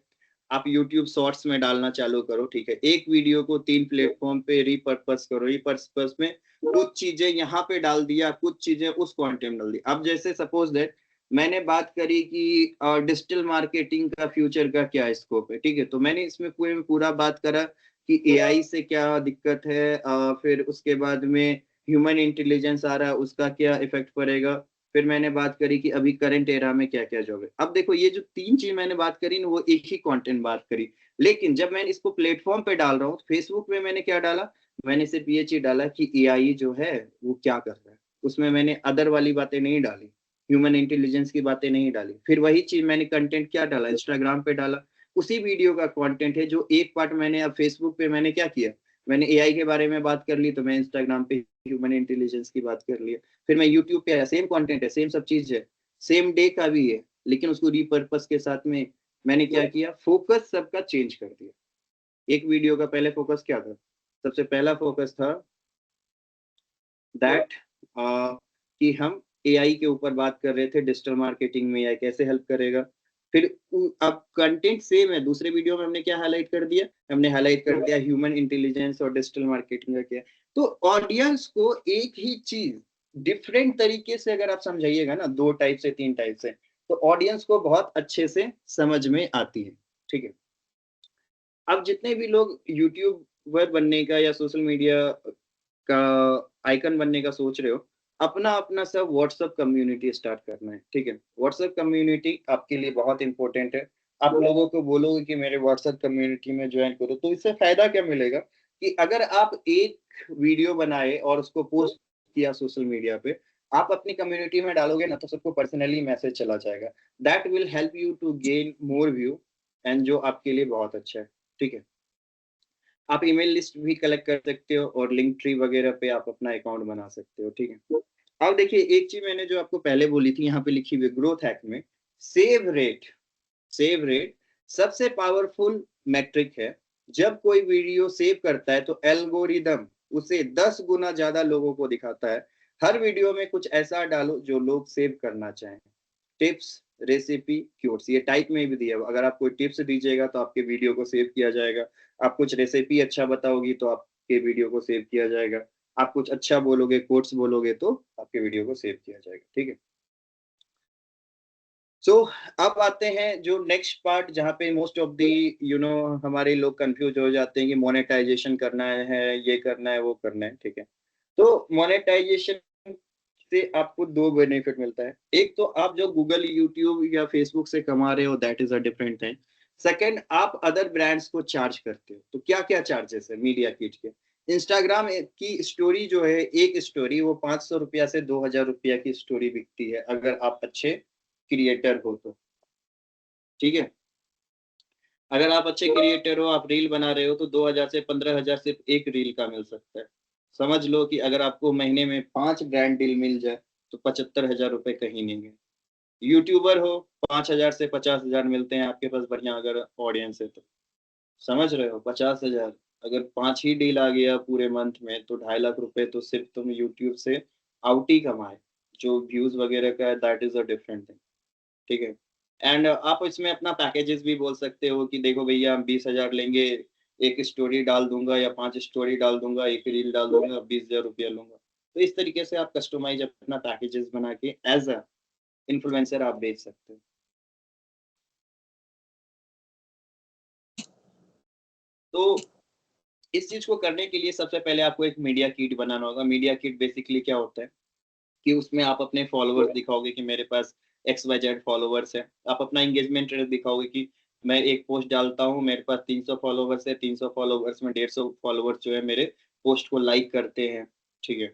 आप यूट्यूब शॉर्ट्स में डालना चालू करो। ठीक है, एक वीडियो को 3 प्लेटफॉर्म पे रिपर्पस करो। रिपर्पस में कुछ चीजें यहाँ पे डाल दिया, कुछ चीजें उस कंटेंट में डाल दी। अब जैसे सपोज दैट मैंने बात करी कि डिजिटल मार्केटिंग का फ्यूचर का क्या स्कोप है। ठीक है, तो मैंने इसमें पूरा बात करा कि एआई से क्या दिक्कत है, फिर उसके बाद में ह्यूमन इंटेलिजेंस आ रहा है, उसका क्या इफेक्ट पड़ेगा, फिर मैंने बात करी कि अभी करंट एरा में क्या क्या जॉब है। अब देखो, ये जो 3 चीज मैंने बात करी ना, वो एक ही कंटेंट बात करी, लेकिन जब मैं इसको प्लेटफॉर्म पे डाल रहा हूँ, फेसबुक पे मैंने क्या डाला, मैंने सिर्फ ये चीज डाला कि एआई जो है वो क्या कर रहा है, उसमें मैंने अदर वाली बातें नहीं डाली, ह्यूमन इंटेलिजेंस की बातें नहीं डाली। फिर वही चीज मैंने कंटेंट क्या डाला, इंस्टाग्राम पे डाला, उसी वीडियो का कंटेंट है जो एक पार्ट मैंने अब फेसबुक पे मैंने क्या किया, मैंने एआई के बारे में बात कर ली, तो मैं इंस्टाग्राम पे ह्यूमन इंटेलिजेंस की बात कर लिया। फिर मैं यूट्यूब पे सेम कंटेंट है, सेम सब चीज है, सेम डे का भी है, लेकिन उसको रिपर्पस के साथ में मैंने क्या किया, फोकस सबका चेंज कर दिया। एक वीडियो का पहले फोकस क्या था? सबसे पहला फोकस था दैट कि हम एआई के ऊपर बात कर रहे थे, डिजिटल मार्केटिंग में एआई कैसे हेल्प करेगा। फिर अब कंटेंट सेम है, दूसरे वीडियो में हमने क्या हाईलाइट कर दिया, हमने हाईलाइट कर दिया ह्यूमन इंटेलिजेंस और डिजिटल मार्केटिंग का क्या। तो ऑडियंस को एक ही चीज डिफरेंट तरीके से अगर आप समझाइएगा ना, 2 टाइप से 3 टाइप से, तो ऑडियंस को बहुत अच्छे से समझ में आती है। ठीक है, अब जितने भी लोग यूट्यूबर बनने का या सोशल मीडिया का आइकन बनने का सोच रहे हो, अपना अपना सब व्हाट्सएप कम्युनिटी स्टार्ट करना है। ठीक है, व्हाट्सएप कम्युनिटी आपके लिए बहुत इंपॉर्टेंट है। आप लोगों को बोलोगे कि मेरे व्हाट्सएप कम्युनिटी में ज्वाइन करो, तो इससे फायदा क्या मिलेगा कि अगर आप एक वीडियो बनाए और उसको पोस्ट किया सोशल मीडिया पे, आप अपनी कम्युनिटी में डालोगे ना, तो सबको पर्सनली मैसेज चला जाएगा। That will help you to gain more view, and जो आपके लिए बहुत अच्छा है। ठीक है, आप ईमेल लिस्ट भी कलेक्ट कर सकते हो और लिंक ट्री वगैरह पे आप अपना अकाउंट बना सकते हो। ठीक है, अब देखिए, एक चीज मैंने जो आपको पहले बोली थी, यहाँ पे लिखी हुई ग्रोथ हैक में, सेव रेट। सेव रेट सबसे पावरफुल मैट्रिक है। जब कोई वीडियो सेव करता है तो एल्गोरिदम उसे 10 गुना ज्यादा लोगों को दिखाता है। हर वीडियो में कुछ ऐसा डालो जो लोग सेव करना चाहें। टिप्स, रेसिपी क्यूट्स, ये टाइप में भी दिया है। अगर आप कोई टिप्स दीजिएगा तो आपके वीडियो को सेव किया जाएगा। आप कुछ रेसिपी अच्छा बताओगी तो आपके वीडियो को सेव किया जाएगा। आप कुछ अच्छा बोलोगे, कोट्स बोलोगे तो आपके वीडियो को सेव किया जाएगा। ठीक है। सो अब आते हैं जो नेक्स्ट पार्ट, जहाँ पे मोस्ट ऑफ दी हमारे लोग कंफ्यूज हो जाते हैं कि मोनेटाइजेशन करना है, ये करना है, वो करना है। ठीक है। तो मोनेटाइजेशन से आपको दो बेनिफिट मिलता है। एक तो आप जो गूगल, यूट्यूब या फेसबुक से कमा रहे हो, that is a different thing. Second, आप अदर ब्रांड्स को चार्ज करते हो। तो क्या क्या चार्जेस है मीडिया किट के? इंस्टाग्राम की स्टोरी जो है, एक स्टोरी वो 500 रुपया से 2000 रुपया की स्टोरी बिकती है, अगर आप अच्छे क्रिएटर हो तो। ठीक है। अगर आप अच्छे क्रिएटर हो, आप रील बना रहे हो, तो 2000 से 15,000 सिर्फ एक रील का मिल सकता है। समझ लो कि अगर आपको महीने में 5 ब्रांड डील मिल जाए तो 75,000 रुपए कहीं नहीं है। यूट्यूबर हो, 5,000 से 50,000 मिलते हैं आपके पास बढ़िया अगर ऑडियंस है तो। समझ रहे हो? 50,000, अगर 5 ही डील आ गया पूरे मंथ में तो 2.5 लाख रुपए तो सिर्फ तुम यूट्यूब से आउट ही कमाए। जो व्यूज वगैरह का है, that is a different thing. ठीक है। एंड आप इसमें अपना पैकेजेस भी बोल सकते हो कि देखो भैया, हम 20,000 लेंगे, एक स्टोरी डाल दूंगा या 5 स्टोरी डाल दूंगा, एक रील डाल दूंगा, 20,000 रुपया लूंगा। तो इस तरीके से आप कस्टमाइज अपना पैकेजेस बना के एज अ इन्फ्लुएंसर आप बेच सकते हो। तो इस चीज को करने के लिए सबसे पहले आपको एक मीडिया किट बनाना होगा। मीडिया किट बेसिकली क्या होता है कि उसमें आप अपने फॉलोवर्स दिखाओगे कि मेरे पास XYZ फॉलोवर्स है। आप अपना एंगेजमेंट रेट दिखाओगे कि मैं एक पोस्ट डालता हूँ, मेरे पास 300 फॉलोवर्स है, 300 फॉलोवर्स में 150 फॉलोवर्स जो है मेरे पोस्ट को लाइक करते हैं। ठीक है।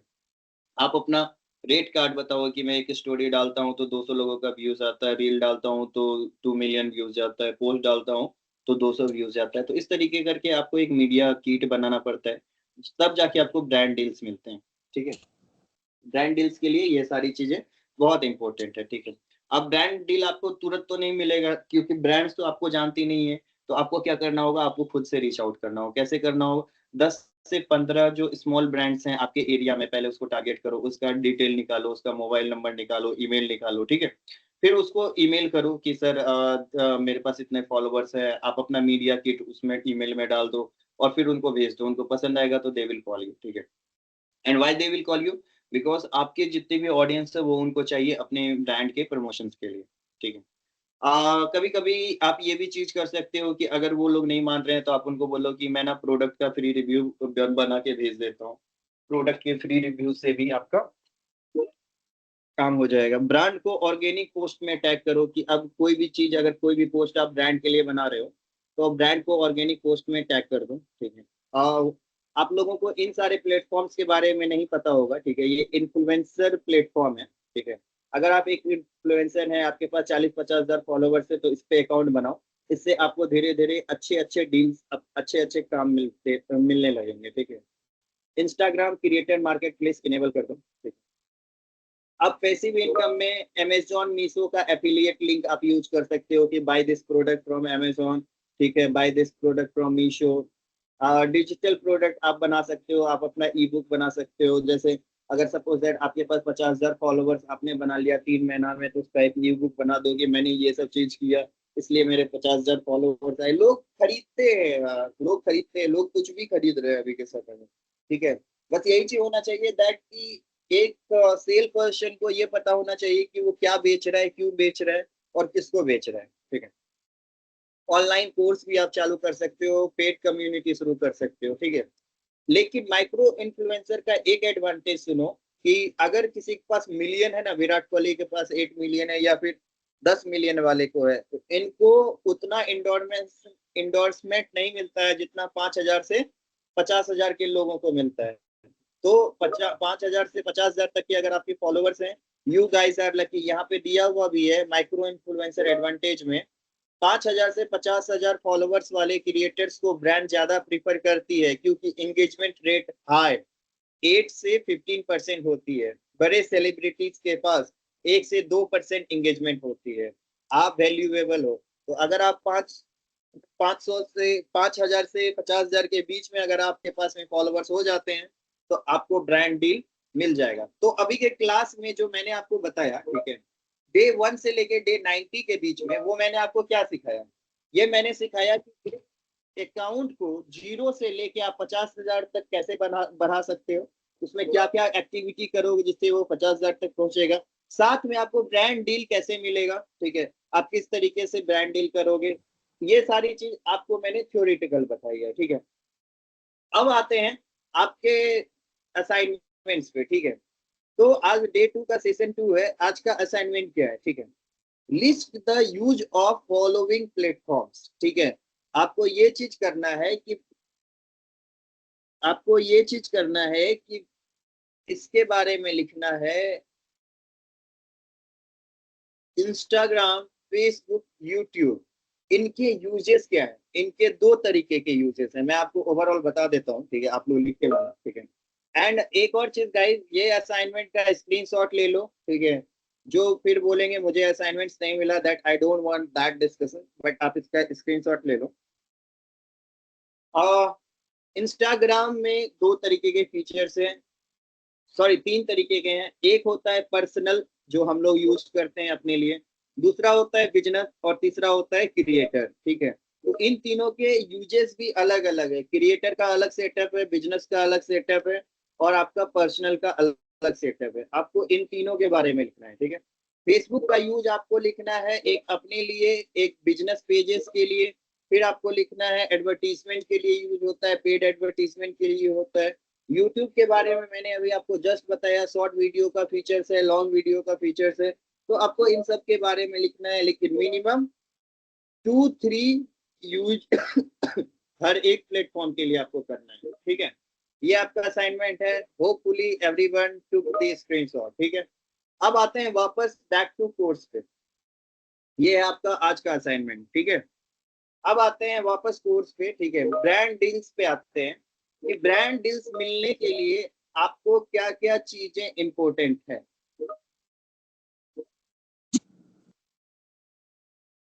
आप अपना रेट कार्ड बताओगे कि मैं एक स्टोरी डालता हूँ तो 200 लोगों का व्यूज आता है, रील डालता हूँ तो 2 मिलियन व्यूज जाता है, पोस्ट डालता हूँ तो 200 व्यूज जाता है। तो इस तरीके करके आपको एक मीडिया किट बनाना पड़ता है, तब जाके आपको ब्रांड डील्स मिलते हैं। ठीक है। ब्रांड डील्स के लिए ये सारी चीजें बहुत इंपॉर्टेंट है। ठीक है। अब ब्रांड डील आपको तुरंत तो नहीं मिलेगा, क्योंकि ब्रांड्स तो आपको जानती नहीं है। तो आपको क्या करना होगा, आपको खुद से रीच आउट करना होगा। कैसे करना होगा? 10 से 15 जो स्मॉल ब्रांड्स हैं आपके एरिया में, पहले उसको टारगेट करो, उसका डिटेल निकालो, उसका मोबाइल नंबर निकालो, ईमेल निकालो। ठीक है। फिर उसको ईमेल करो कि सर मेरे पास इतने फॉलोवर्स है। आप अपना मीडिया किट उसमें ईमेल में डाल दो और फिर उनको भेज दो। उनको पसंद आएगा तो दे विल कॉल यू। ठीक है। And why they will call you? Because आपके जितने भी ऑडियंस है वो उनको चाहिए अपने ब्रांड के प्रमोशन के लिए। ठीक है। कभी कभी आप ये भी चीज कर सकते हो कि अगर वो लोग नहीं मान रहे हैं तो आप उनको बोलो कि मैं ना प्रोडक्ट का फ्री रिव्यू बना के भेज देता हूँ। प्रोडक्ट के फ्री रिव्यू से भी आपका काम हो जाएगा। ब्रांड को ऑर्गेनिक पोस्ट में टैग करो कि अब कोई भी चीज, अगर कोई भी पोस्ट आप ब्रांड के लिए बना रहे हो तो ब्रांड को ऑर्गेनिक पोस्ट में टैग कर दो। ठीक है। आप लोगों को इन सारे प्लेटफॉर्म्स के बारे में नहीं पता होगा। ठीक है। ये इन्फ्लुएंसर प्लेटफॉर्म है। ठीक है। अगर आप एक इन्फ्लुएंसर हैं, आपके पास 40-50 हजार फॉलोवर्स है, तो इस पे अकाउंट बनाओ। इससे आपको धीरे धीरे अच्छे अच्छे डील्स, अच्छे अच्छे काम मिलने लगेंगे। ठीक है। Instagram creator marketplace enable कर दो। ठीक है। अब पैसिव इनकम में अमेजोन मीशो का एफिलिएट लिंक आप यूज कर सकते हो कि buy this product from Amazon. ठीक है। Buy this product from Meesho. Digital product आप बना सकते हो, आप अपना ई बुक बना सकते हो। जैसे अगर सपोज दैट आपके पास 50,000 फॉलोवर्स आपने बना लिया 3 महीना में, तो उसका एक ई बुक बना दो कि मैंने ये सब चीज किया, इसलिए मेरे 50,000 फॉलोवर्स आए। लोग खरीदते हैं लोग खरीदते हैं, लोग कुछ भी खरीद रहे हैं अभी के समय में। ठीक है। बस यही चीज होना चाहिए दैट की एक सेल पर्सन को ये पता होना चाहिए कि वो क्या बेच रहा है, क्यों बेच रहा है और किसको बेच रहा है। ठीक है। ऑनलाइन कोर्स भी आप चालू कर सकते हो, पेड कम्युनिटी शुरू कर सकते हो। ठीक है। लेकिन माइक्रो इन्फ्लुएंसर का एक एडवांटेज सुनो कि अगर किसी के पास मिलियन है ना, विराट कोहली के पास 8 मिलियन है या फिर 10 मिलियन वाले को है, तो इनको उतना इंडोर्समेंट नहीं मिलता है जितना 5,000 से 50,000 के लोगों को मिलता है। तो 5,000 से 50,000 तक के अगर आपके फॉलोवर्स हैं, यू गाइस आर लकी। यहाँ पे दिया हुआ भी है माइक्रो इन्फ्लुएंसर एडवांटेज में, 5,000 से 50,000 फॉलोवर्स वाले क्रिएटर्स को ब्रांड ज्यादा प्रीफर करती है, क्योंकि एंगेजमेंट रेट हाई 8 से 15% होती है। बड़े सेलिब्रिटीज के पास 1 से 2% एंगेजमेंट होती है। आप वैल्यूएबल हो। तो अगर आप 5,000 से 50,000 के बीच में अगर आपके पास में फॉलोवर्स हो जाते हैं तो आपको ब्रांड डील मिल जाएगा। तो अभी के क्लास में जो मैंने आपको बताया, ठीक है, डे 1 से लेके डे 90 के बीच में वो मैंने आपको क्या सिखाया, ये मैंने सिखाया कि अकाउंट को 0 से लेके आप 50,000 तक कैसे बढ़ा सकते हो, उसमें क्या क्या एक्टिविटी करोगे जिससे वो 50,000 तक पहुंचेगा। साथ में आपको ब्रांड डील कैसे मिलेगा, ठीक है, आप किस तरीके से ब्रांड डील करोगे, ये सारी चीज आपको मैंने थ्योरेटिकल बताई है, ठीक है। अब आते हैं आपके असाइनमेंट्स पे, ठीक है। तो आज डे 2 का सेशन 2 है, आज का असाइनमेंट क्या है, ठीक है। List the use of following platforms, ठीक है। आपको ये चीज करना है कि आपको ये चीज करना है कि इसके बारे में लिखना है, इंस्टाग्राम, फेसबुक, यूट्यूब, इनके यूजेस क्या है, इनके दो तरीके के यूजेस हैं, मैं आपको ओवरऑल बता देता हूँ, ठीक है, आप लोग लिख के लाना, ठीक है। एंड एक और चीज गाइस, ये असाइनमेंट का स्क्रीनशॉट ले लो, ठीक है। जो फिर बोलेंगे मुझे असाइनमेंट्स नहीं मिला, that I don't want that discussion, but आप इसका स्क्रीनशॉट ले लो। इंस्टाग्राम में दो तरीके के फीचर्स हैं, सॉरी 3 तरीके के हैं। एक होता है पर्सनल, जो हम लोग यूज करते हैं अपने लिए, दूसरा होता है बिजनेस, और तीसरा होता है क्रिएटर, ठीक है। तो इन तीनों के यूजेस भी अलग अलग है, क्रिएटर का अलग सेटअप है, बिजनेस का अलग सेटअप है, और आपका पर्सनल का अलग सेटअप है। आपको इन तीनों के बारे में लिखना है, ठीक है। फेसबुक का यूज आपको लिखना है एक अपने लिए, एक बिजनेस पेजेस के लिए, फिर आपको लिखना है एडवर्टीजमेंट के लिए यूज होता है, पेड एडवर्टीजमेंट के लिए होता है। यूट्यूब के बारे में मैंने अभी आपको जस्ट बताया, शॉर्ट वीडियो का फीचर्स है, लॉन्ग वीडियो का फीचर्स है, तो आपको इन सब के बारे में लिखना है, लेकिन मिनिमम 2-3 यूज हर एक प्लेटफॉर्म के लिए आपको करना है, ठीक है। ये आपका असाइनमेंट है, hopefully everyone took the screenshot, ठीक है। अब आते हैं वापस बैक टू कोर्स पे, ये है आपका आज का असाइनमेंट, ठीक है। अब आते हैं वापस कोर्स पे, ठीक है। ब्रांड डील्स पे आते हैं कि ब्रांड डील्स मिलने के लिए आपको क्या क्या चीजें इंपॉर्टेंट है।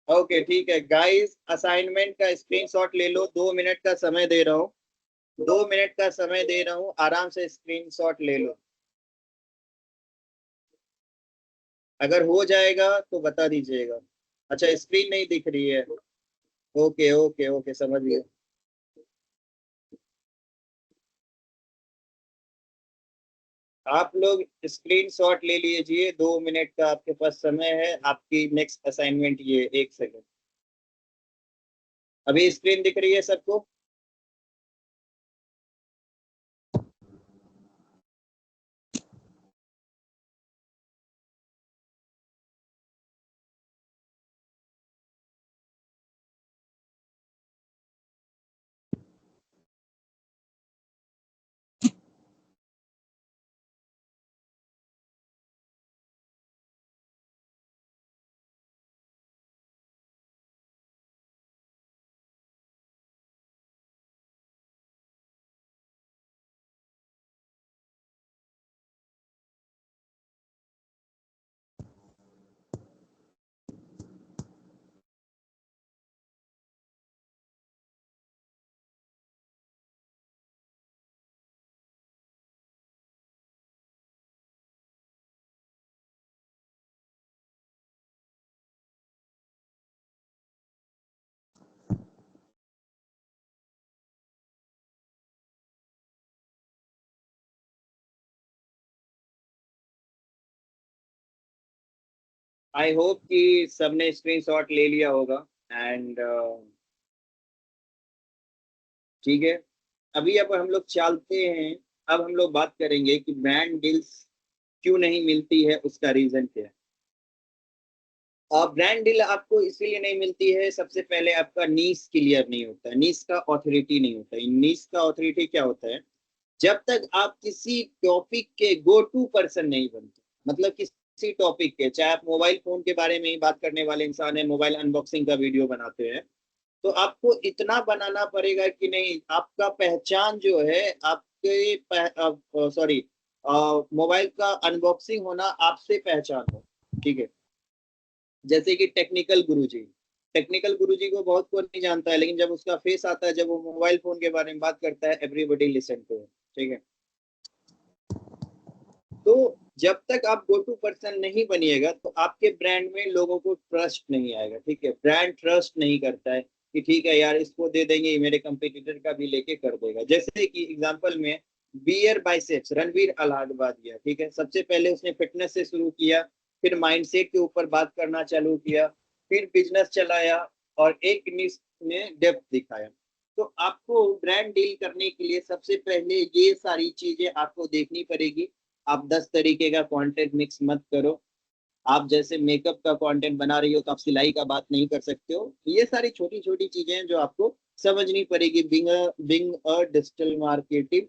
ओके ठीक है गाइस, असाइनमेंट का स्क्रीनशॉट ले लो, 2 मिनट का समय दे रहा हूँ, 2 मिनट का समय दे रहा हूँ, आराम से स्क्रीनशॉट ले लो। अगर हो जाएगा तो बता दीजिएगा। अच्छा स्क्रीन नहीं दिख रही है, ओके ओके ओके समझ गया। आप लोग स्क्रीनशॉट ले लीजिए, 2 मिनट का आपके पास समय है, आपकी नेक्स्ट असाइनमेंट ये 1 सेकंड। अभी स्क्रीन दिख रही है सबको? आई होप कि सबने स्क्रीनशॉट ले लिया होगा। एंड ठीक है, अभी अब हम लोग चलते हैं। अब हम लोग बात करेंगे कि ब्रांड डील्स क्यों नहीं मिलती है, उसका रीजन क्या है। और ब्रांड डील आपको इसीलिए नहीं मिलती है, सबसे पहले आपका नीश क्लियर नहीं होता है, नीश का ऑथोरिटी नहीं होता है। नीश का ऑथोरिटी क्या होता है, जब तक आप किसी टॉपिक के गो टू पर्सन नहीं बनते, मतलब किसी टॉपिक के, चाहे आप मोबाइल फोन के बारे में ही बात करने वाले इंसान है, मोबाइल अनबॉक्सिंग का वीडियो बनाते हैं, तो आपको इतना बनाना पड़ेगा कि नहीं, आपका पहचान जो है, आपके सॉरी मोबाइल का अनबॉक्सिंग होना आपसे पहचान हो, ठीक है। जैसे कि टेक्निकल गुरुजी को बहुत कोई नहीं जानता है, लेकिन जब उसका फेस आता है, जब वो मोबाइल फोन के बारे में बात करता है, एवरीबॉडी लिसन टू, ठीक है। तो जब तक आप गो टू पर्सन नहीं बनिएगा तो आपके ब्रांड में लोगों को ट्रस्ट नहीं आएगा, ठीक है। ब्रांड ट्रस्ट नहीं करता है कि ठीक है यार इसको दे देंगे, मेरे कंपटीटर का भी लेके कर देगा। जैसे कि एग्जांपल में बियर बाइसेप्स रणवीर अलाहाबादिया, ठीक है, सबसे पहले उसने फिटनेस से शुरू किया, फिर माइंडसेट के ऊपर बात करना चालू किया, फिर बिजनेस चलाया और एक निश में डेप्थ दिखाया। तो आपको ब्रांड डील करने के लिए सबसे पहले ये सारी चीजें आपको देखनी पड़ेगी। आप 10 तरीके का कंटेंट मिक्स मत करो। आप जैसे मेकअप का कंटेंट बना रही हो तो आप सिलाई का बात नहीं कर सकते हो। ये सारी छोटी छोटी चीजें हैं जो आपको समझनी पड़ेगी being a digital marketing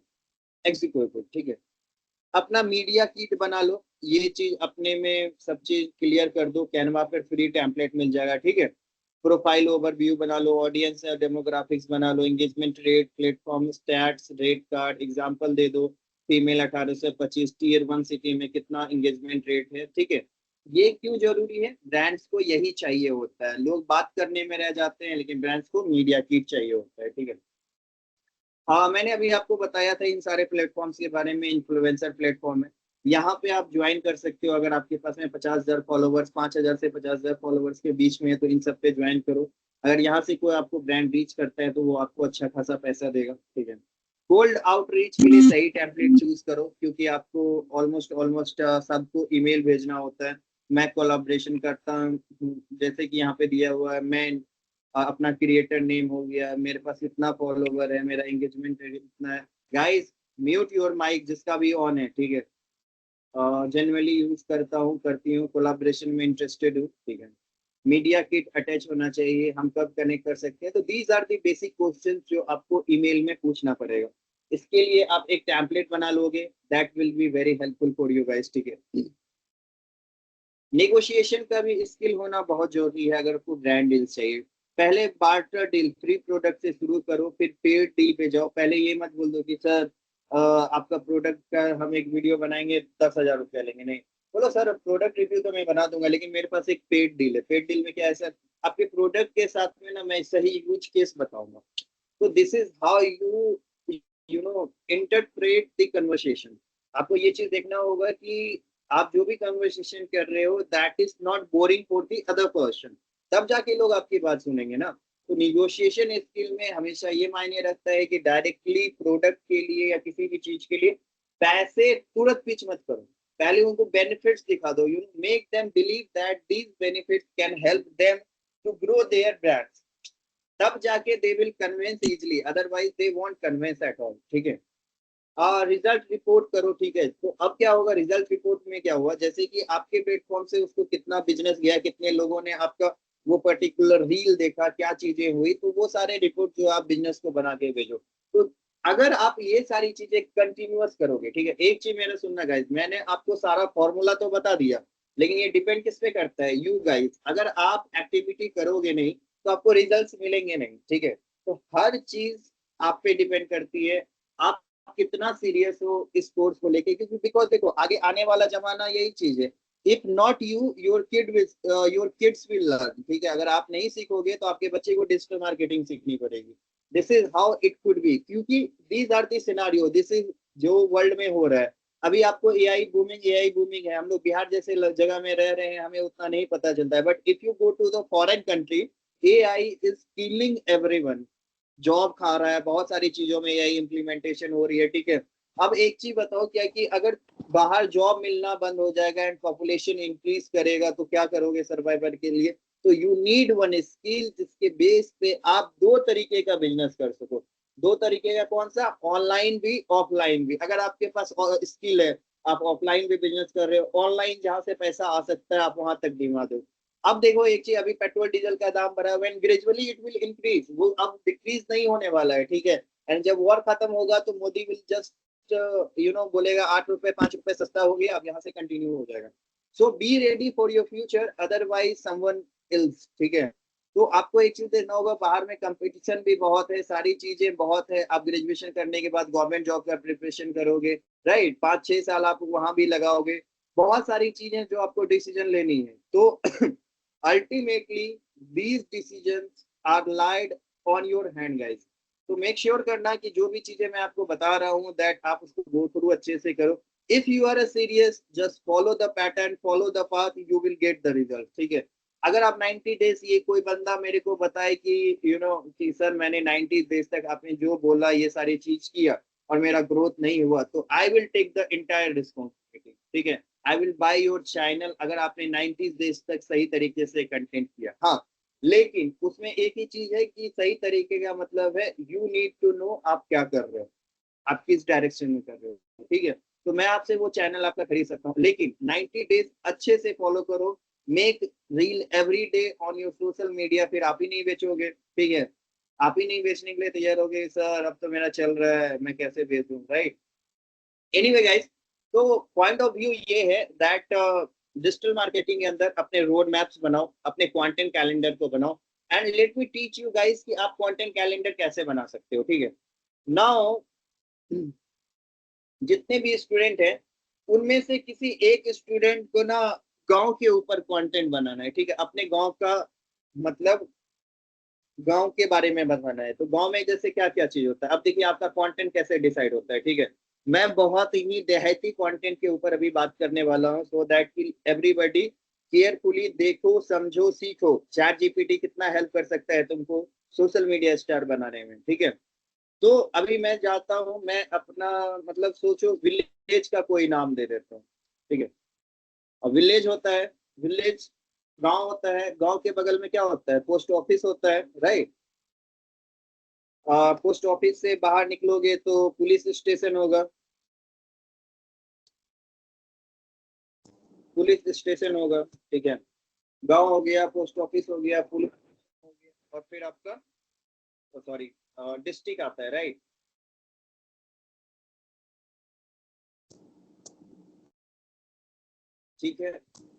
executive, ठीक है। अपना मीडिया किट बना लो, ये चीज अपने में सब चीज क्लियर कर दो। कैनवा पर फ्री टेम्पलेट मिल जाएगा, ठीक है। प्रोफाइल ओवरव्यू बना लो, ऑडियंस डेमोग्राफिक्स बना लो, engagement rate, platform stats, rate card example दे दो। फीमेल 18 से 25, टीयर 1 सिटी में कितना एंगेजमेंट रेट है, ठीक है। ये क्यों जरूरी है? ब्रांड्स को यही चाहिए होता है। लोग बात करने में रह जाते हैं लेकिन ब्रांड्स को मीडिया किट चाहिए होता है, ठीक है। हाँ, मैंने अभी आपको बताया था इन सारे प्लेटफॉर्म्स के बारे में। इन्फ्लुएंसर प्लेटफॉर्म है, यहाँ पे आप ज्वाइन कर सकते हो। अगर आपके पास में 50,000 फॉलोवर्स, 5,000 से 50,000 फॉलोवर्स के बीच में है तो इन सब पे ज्वाइन करो। अगर यहाँ से कोई आपको ब्रांड रीच करता है तो वो आपको अच्छा खासा पैसा देगा, ठीक है। कोल्ड आउटरीच के लिए सही टेम्पलेट चूज करो, क्योंकि आपको ऑलमोस्ट ऑलमोस्ट सबको ईमेल भेजना होता है। मैं कोलाब्रेशन करता हूँ, जैसे कि यहाँ पे दिया हुआ है, मैं अपना क्रिएटर नेम हो गया, मेरे पास इतना फॉलोवर है, मेरा एंगेजमेंट इतना है। गाइस, म्यूट योर माइक जिसका भी ऑन है, ठीक है। जनरली यूज करता हूँ, करती हूँ, कोलाब्रेशन में इंटरेस्टेड हूँ, ठीक है। मीडिया किट अटैच होना चाहिए, हम कब कनेक्ट कर सकते हैं। तो these are the basic questions जो आपको ईमेल में पूछना पड़ेगा। इसके लिए आप एक टेम्पलेट बना लोगे, that will be very helpful for you guys, ठीक है। नेगोशिएशन का भी स्किल होना बहुत जरूरी है अगर आपको ब्रांड डील चाहिए। पहले बार्टर डील, फ्री प्रोडक्ट से शुरू करो, फिर पेड डील पे जाओ। पहले ये मत बोल दो कि सर आपका प्रोडक्ट का हम एक वीडियो बनाएंगे, 10,000 रुपया लेंगे। नहीं, बोलो सर प्रोडक्ट रिव्यू तो मैं बना दूंगा लेकिन मेरे पास एक पेड डील है। पेड डील में क्या है सर, आपके प्रोडक्ट के साथ में ना मैं सही यूज केस बताऊंगा। तो this is how you you know interpret the conversation. आपको ये चीज देखना होगा कि आप जो भी कन्वर्सेशन कर रहे हो that is not boring for the other person, तब जाके लोग आपकी बात सुनेंगे ना। तो निगोशिएशन स्किल में हमेशा ये मायने रखता है कि डायरेक्टली प्रोडक्ट के लिए या किसी भी चीज के लिए पैसे तुरंत पिच मत करो। पहले उनको बेनिफिट्स दिखा दो, you make them believe that these benefits can help them to grow their brands. तब जाके they will convince easily, otherwise they won't convince at all, ठीक है। रिजल्ट रिपोर्ट करो, ठीक है। तो अब क्या होगा, रिजल्ट रिपोर्ट में क्या हुआ, जैसे कि आपके प्लेटफॉर्म से उसको कितना बिजनेस गया, कितने लोगों ने आपका वो पर्टिकुलर रील देखा, क्या चीजें हुई, तो वो सारे रिपोर्ट जो आप बिजनेस को बना के भेजो। तो अगर आप ये सारी चीजें कंटिन्यूअस करोगे, ठीक है। एक चीज मेरा सुनना गाइस, मैंने आपको सारा फॉर्मूला तो बता दिया, लेकिन ये डिपेंड किस पे करता है, यू गाइस। अगर आप एक्टिविटी करोगे नहीं तो आपको रिजल्ट्स मिलेंगे नहीं, ठीक है। तो हर चीज आप पे डिपेंड करती है, आप कितना सीरियस हो इस कोर्स को लेके। क्योंकि बिकॉज देखो आगे आने वाला जमाना यही चीज है, if not you your kids will learn, ठीक है। अगर आप नहीं सीखोगे तो आपके बच्चे को डिजिटल मार्केटिंग सीखनी पड़ेगी। This is how it could be, क्योंकि these are the scenario, this is जो वर्ल्ड में हो रहा है। अभी आपको एआई बूमिंग है, हम लोग बिहार जैसे जगह में रह रहे हैं, हमें उतना नहीं पता चलता है, but if you go to the foreign country, AI is killing everyone, job खा रहा है, बहुत सारी चीजों में एआई इम्प्लीमेंटेशन हो रही है, ठीक है। अब एक चीज बताओ, क्या कि अगर बाहर जॉब मिलना बंद हो जाएगा एंड पॉपुलेशन इंक्रीज करेगा तो क्या करोगे सर्वाइवल के लिए? तो यू नीड वन स्किल जिसके बेस पे आप दो तरीके का बिजनेस कर सको। दो तरीके का कौन सा? ऑनलाइन भी, ऑफलाइन भी। अगर आपके पास स्किल है, आप ऑफलाइन भी बिजनेस कर रहे हो, ऑनलाइन जहां से पैसा आ सकता है आप वहां तक दिमा दो। अब देखो एक चीज, अभी पेट्रोल डीजल का दाम बढ़ा है, when gradually it will increase, वो अब डिक्रीज नहीं होने वाला है, ठीक है। एंड जब वॉर खत्म होगा तो मोदी विल जस्ट बोलेगा 8 रुपए 5 रुपए सस्ता हो गया, अब यहाँ से कंटिन्यू हो जाएगा। So be ready for your future, otherwise someone else, ठीक है। तो आपको एक चीज देखना होगा, बाहर में कंपटीशन भी बहुत है, सारी चीजें बहुत है। आप ग्रेजुएशन करने के बाद गवर्नमेंट जॉब का प्रिपरेशन करोगे, राइट, 5-6 साल आप वहां भी लगाओगे, बहुत सारी चीजें जो आपको डिसीजन लेनी है। तो ultimately these decisions are lied on your hand guys. तो मेक श्योर करना कि जो भी चीजें मैं आपको बता रहा हूँ दैट आप उसको गो थ्रू अच्छे से करो। If you are serious, just follow the pattern, follow the path, you will get the result. ठीक है, अगर आप 90 डेज, ये कोई बंदा मेरे को बताए कि कि सर मैंने 90 डेज तक आपने जो बोला ये सारी चीज किया और मेरा ग्रोथ नहीं हुआ, तो I will take the entire responsibility. ठीक है, I will buy your channel अगर आपने 90 डेज तक सही तरीके से कंटेंट किया। हाँ, लेकिन उसमें एक ही चीज है कि सही तरीके का मतलब है यू नीड टू नो आप क्या कर रहे हो, आप किस डायरेक्शन में कर रहे हो। ठीक है, तो मैं आपसे वो चैनल आपका खरीद सकता हूँ, लेकिन 90 डेज अच्छे से फॉलो करो, make reel every day on your social media. फिर आप ही नहीं बेचोगे, ठीक है, आप ही नहीं बेचने के लिए तैयार होगे, सर अब तो मेरा चल रहा है मैं कैसे बेचूं, राइट। एनीवे गाइस, तो पॉइंट ऑफ व्यू ये है दैट डिजिटल मार्केटिंग के अंदर अपने रोड मैप्स बनाओ, अपने कंटेंट कैलेंडर को बनाओ, and let me teach you guys कि आप कंटेंट कैलेंडर कैसे बना सकते हो। ठीक है, नाउ जितने भी स्टूडेंट हैं उनमें से किसी एक स्टूडेंट को ना गांव के ऊपर कंटेंट बनाना है। ठीक है, अपने गांव का मतलब गांव के बारे में बताना है। तो गांव में जैसे क्या क्या चीज होता है, अब देखिए आपका कंटेंट कैसे डिसाइड होता है। ठीक है, मैं बहुत ही देहाती कंटेंट के ऊपर अभी बात करने वाला हूँ, सो दैट कि एवरीबॉडी केयरफुली देखो, समझो, सीखो चैट जीपीटी कितना हेल्प कर सकता है तुमको सोशल मीडिया स्टार बनाने में। ठीक है, तो अभी मैं जाता हूँ, मैं अपना मतलब सोचो विलेज का कोई नाम दे देता हूँ। ठीक है, और विलेज होता है, विलेज गांव होता है, गांव के बगल में क्या होता है, पोस्ट ऑफिस होता है, राइट। पोस्ट ऑफिस से बाहर निकलोगे तो पुलिस स्टेशन होगा, पुलिस स्टेशन होगा। ठीक है, गांव हो गया, पोस्ट ऑफिस हो गया, पुलिस हो गया, और फिर आपका सॉरी डिस्ट्रिक्ट आता है, राइट। ठीक है,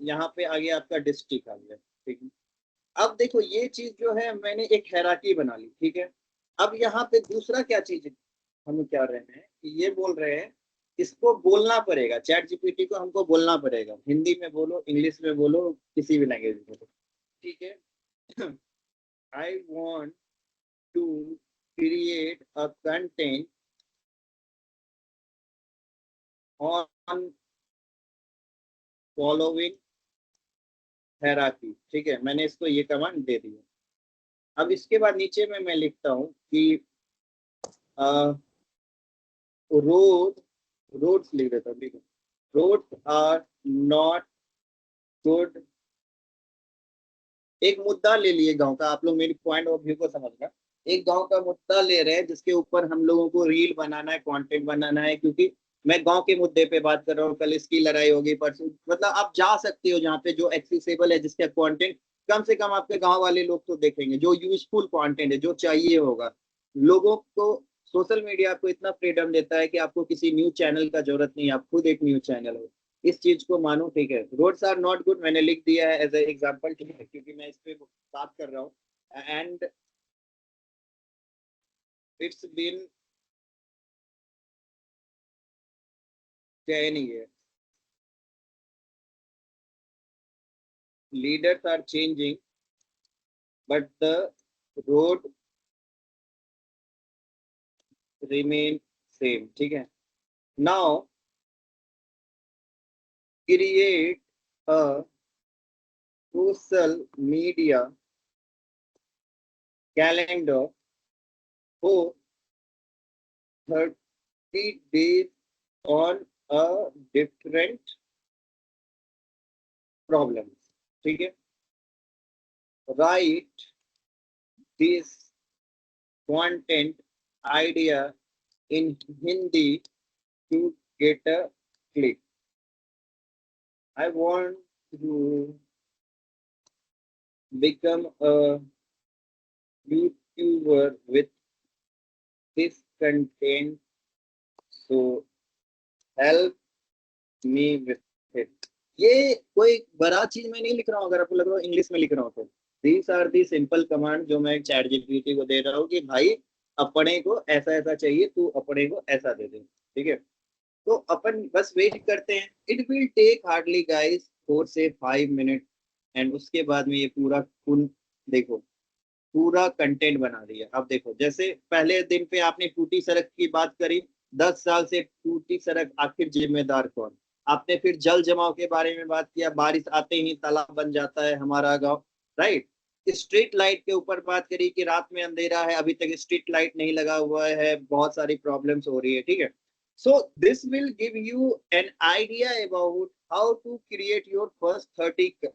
यहाँ पे आ गया आपका डिस्ट्रिक्ट आ गया। ठीक है, अब देखो ये चीज जो है मैंने एक हैराकी बना ली। ठीक है, अब यहाँ पे दूसरा क्या चीज हम क्या रहे हैं कि ये बोल रहे हैं इसको बोलना पड़ेगा, चैट जीपीटी को हमको बोलना पड़ेगा, हिंदी में बोलो, इंग्लिश में बोलो, किसी भी लैंग्वेज में बोलो। ठीक है, I want to create a content on following hierarchy. ठीक है, मैंने इसको ये कमांड दे दिया। अब इसके बाद नीचे में मैं लिखता हूँ कि रोड, रोड्स लिख देता हूँ। ठीक है, रोड्स आर नॉट गुड। एक मुद्दा ले लिए गांव का, आप लोग मेरी पॉइंट ऑफ व्यू को समझना। एक गांव का मुद्दा ले रहे हैं जिसके ऊपर हम लोगों को रील बनाना है, कंटेंट बनाना है, क्योंकि मैं गांव के मुद्दे पे बात कर रहा हूँ। कल इसकी लड़ाई होगी, परसों, मतलब आप जा सकते हो जहाँ पे जो एक्सेसिबल है, जिसका कंटेंट कम से कम आपके गांव वाले लोग तो देखेंगे, जो यूजफुल कंटेंट है, जो चाहिए होगा लोगों को। सोशल मीडिया आपको इतना फ्रीडम देता है कि आपको किसी न्यूज चैनल का जरूरत नहीं, आप खुद एक न्यूज चैनल हो, इस चीज को मानो। ठीक है, रोड्स आर नॉट गुड मैंने लिख दिया है एज ए एग्जांपल। ठीक है, क्योंकि मैं इस पे बात कर रहा हूँ, and it's been 10 years, leaders are changing but the road remain same। ठीक है, now create a social media calendar for 30 days on a different problems। ठीक है, write this content idea in Hindi to get a click। I want to become a YouTuber with this content, so help me with it। ये कोई बड़ा चीज मैं नहीं लिख रहा हूँ, अगर आपको लग रहा हो इंग्लिश में लिख रहा हूँ तो these are the simple command जो मैं चैट जीपीटी को दे रहा हूँ कि भाई अपने को ऐसा ऐसा चाहिए, तू अपने को ऐसा दे दे। ठीक है, तो अपन बस वेट करते हैं, it will take hardly guys 4 से 5 मिनट, एंड उसके बाद में ये पूरा कुल देखो पूरा कंटेंट बना दिया। अब देखो जैसे पहले दिन पे आपने टूटी सड़क की बात करी, 10 साल से टूटी सड़क, आखिर जिम्मेदार कौन? आपने फिर जल जमाव के बारे में बात किया, बारिश आते ही तालाब बन जाता है हमारा गांव, राइट। स्ट्रीट लाइट के ऊपर बात करी कि रात में अंधेरा है, अभी तक स्ट्रीट लाइट नहीं लगा हुआ है, बहुत सारी प्रॉब्लम्स हो रही है, ठीक है। So this will give you an idea about how to create your first 30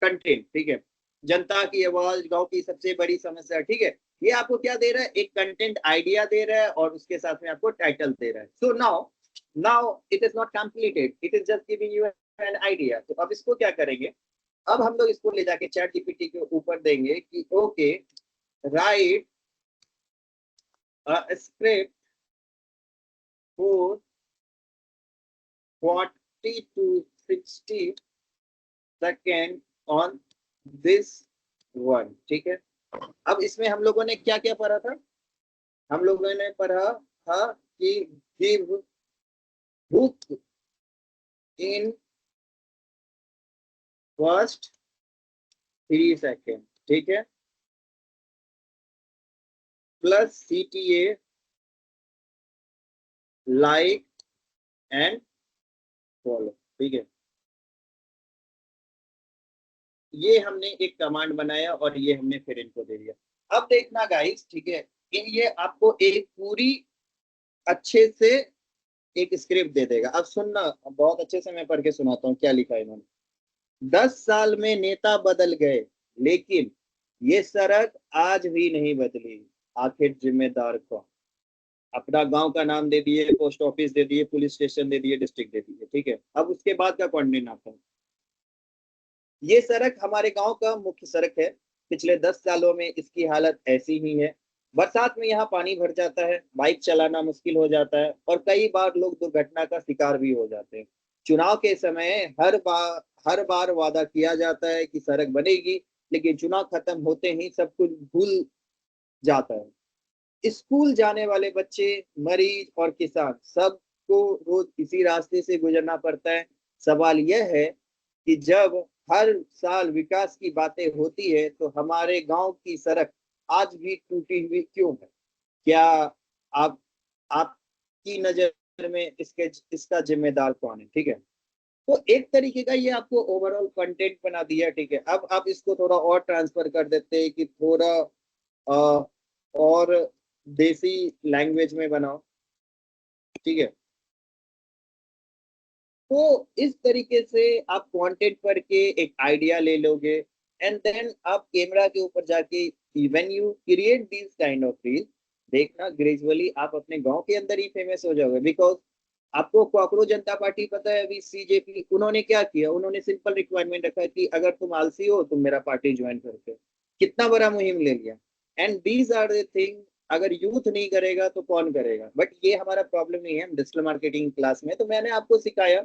content, ठीक है। जनता की आवाज, गांव की सबसे बड़ी समस्या, ठीक है। ये आपको क्या दे रहा है? एक कंटेंट आइडिया दे रहा है और उसके साथ में आपको टाइटल दे रहा है। So now now it is not completed, it is just giving you an idea. तो अब इसको क्या करेंगे? अब हम लोग इसको ले जाके चैट जीपीटी के ऊपर देंगे कि okay, right a script for 40 to 60 second on this one, ठीक है। अब इसमें हम लोगों ने क्या क्या पढ़ा था? हम लोगों ने पढ़ा था कि give book in first 3 second, ठीक है, plus CTA like and follow, ठीक है। ये हमने एक कमांड बनाया और ये हमने फिर इनको दे दिया। अब देखना गाइस, ठीक है, इन ये आपको एक पूरी अच्छे से एक स्क्रिप्ट दे देगा। अब सुनना, बहुत अच्छे से मैं पढ़ के सुनाता हूँ क्या लिखा है इन्होंने। 10 साल में नेता बदल गए, लेकिन ये सड़क आज भी नहीं बदली, आखिर जिम्मेदार कौन? अपना गांव का नाम दे दिए, पोस्ट ऑफिस दे दिए, पुलिस स्टेशन दे दिए, डिस्ट्रिक्ट दे दिए, ठीक है। अब उसके बाद का कंटेंट आता है। ये सड़क हमारे गांव का मुख्य सड़क है, पिछले 10 सालों में इसकी हालत ऐसी ही है। बरसात में यहाँ पानी भर जाता है, बाइक चलाना मुश्किल हो जाता है और कई बार लोग दुर्घटना का शिकार भी हो जाते हैं। चुनाव के समय हर बार वादा किया जाता है कि सड़क बनेगी, लेकिन चुनाव खत्म होते ही सब कुछ भूल जाता है। स्कूल जाने वाले बच्चे, मरीज और किसान सबको रोज इसी रास्ते से गुजरना पड़ता है। सवाल यह है कि जब हर साल विकास की बातें होती है तो हमारे गांव की सड़क आज भी टूटी हुई क्यों है? क्या आप आपकी नजर में इसका जिम्मेदार कौन है? ठीक है। तो एक तरीके का ये आपको ओवरऑल कंटेंट बना दिया, ठीक है। अब आप इसको थोड़ा और ट्रांसफर कर देते हैं कि थोड़ा और देसी लैंग्वेज में बनाओ, ठीक है। तो इस तरीके से आप कंटेंट पर के एक आइडिया ले लोगे एंड देन आप कैमरा के ऊपर जाके when you create this kind of reel, देखना ग्रेजुअली आप अपने गांव के अंदर ही फेमस हो जाओगे। बिकॉज आपको कॉकरोच जनता पार्टी पता है, अभी CJP, उन्होंने क्या किया? उन्होंने सिंपल रिक्वायरमेंट रखा कि अगर तुम आलसी हो तुम मेरा पार्टी ज्वाइन करते हो। कितना बड़ा मुहिम ले लिया। And these are the thing, अगर यूथ नहीं करेगा तो कौन करेगा? बट ये हमारा प्रॉब्लम नहीं है। हम डिजिटल मार्केटिंग क्लास में तो मैंने आपको सिखाया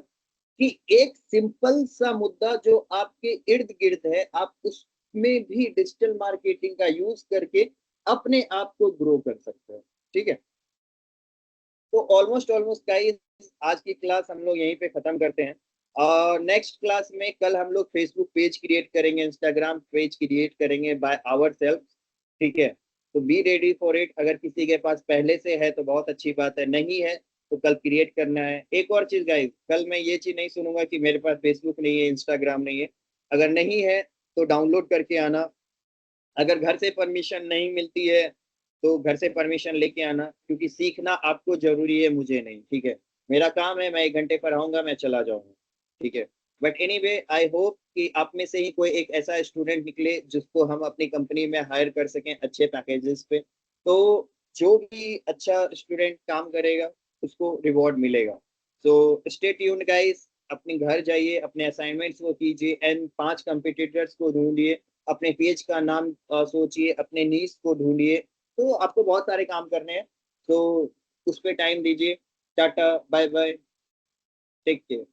कि एक सिंपल सा मुद्दा जो आपके इर्द गिर्द है, आप उसमें भी डिजिटल मार्केटिंग का यूज करके अपने आप को ग्रो कर सकते हो, ठीक है। तो ऑलमोस्ट ऑलमोस्ट गाइस, आज की क्लास हम लोग यहीं पे खत्म करते हैं। और नेक्स्ट क्लास में कल हम लोग फेसबुक पेज क्रिएट करेंगे, इंस्टाग्राम पेज क्रिएट करेंगे बाय आवर सेल्फ, ठीक है। तो बी रेडी फॉर इट। अगर किसी के पास पहले से है तो बहुत अच्छी बात है, नहीं है तो कल क्रिएट करना है। एक और चीज गाइस, कल मैं ये चीज नहीं सुनूंगा कि मेरे पास फेसबुक नहीं है, इंस्टाग्राम नहीं है। अगर नहीं है तो डाउनलोड करके आना। अगर घर से परमिशन नहीं मिलती है तो घर से परमिशन लेके आना, क्योंकि सीखना आपको जरूरी है, मुझे नहीं, ठीक है। मेरा काम है, मैं 1 घंटे पढ़ाऊंगा, मैं चला जाऊंगा, ठीक है। बट एनीवे, आई होप कि आप में से ही कोई एक ऐसा स्टूडेंट निकले जिसको हम अपनी कंपनी में हायर कर सकें अच्छे पैकेजेस पे। तो जो भी अच्छा स्टूडेंट काम करेगा उसको रिवॉर्ड मिलेगा। सो स्टे ट्यून्ड गाइस, अपने घर जाइए, अपने असाइनमेंट्स को कीजिए एंड 5 कंपटीटर्स को ढूंढिए, अपने पेज का नाम सोचिए, अपने नीश को ढूंढिए। तो आपको बहुत सारे काम करने हैं, तो उस पर टाइम दीजिए। Tata, bye bye, take care.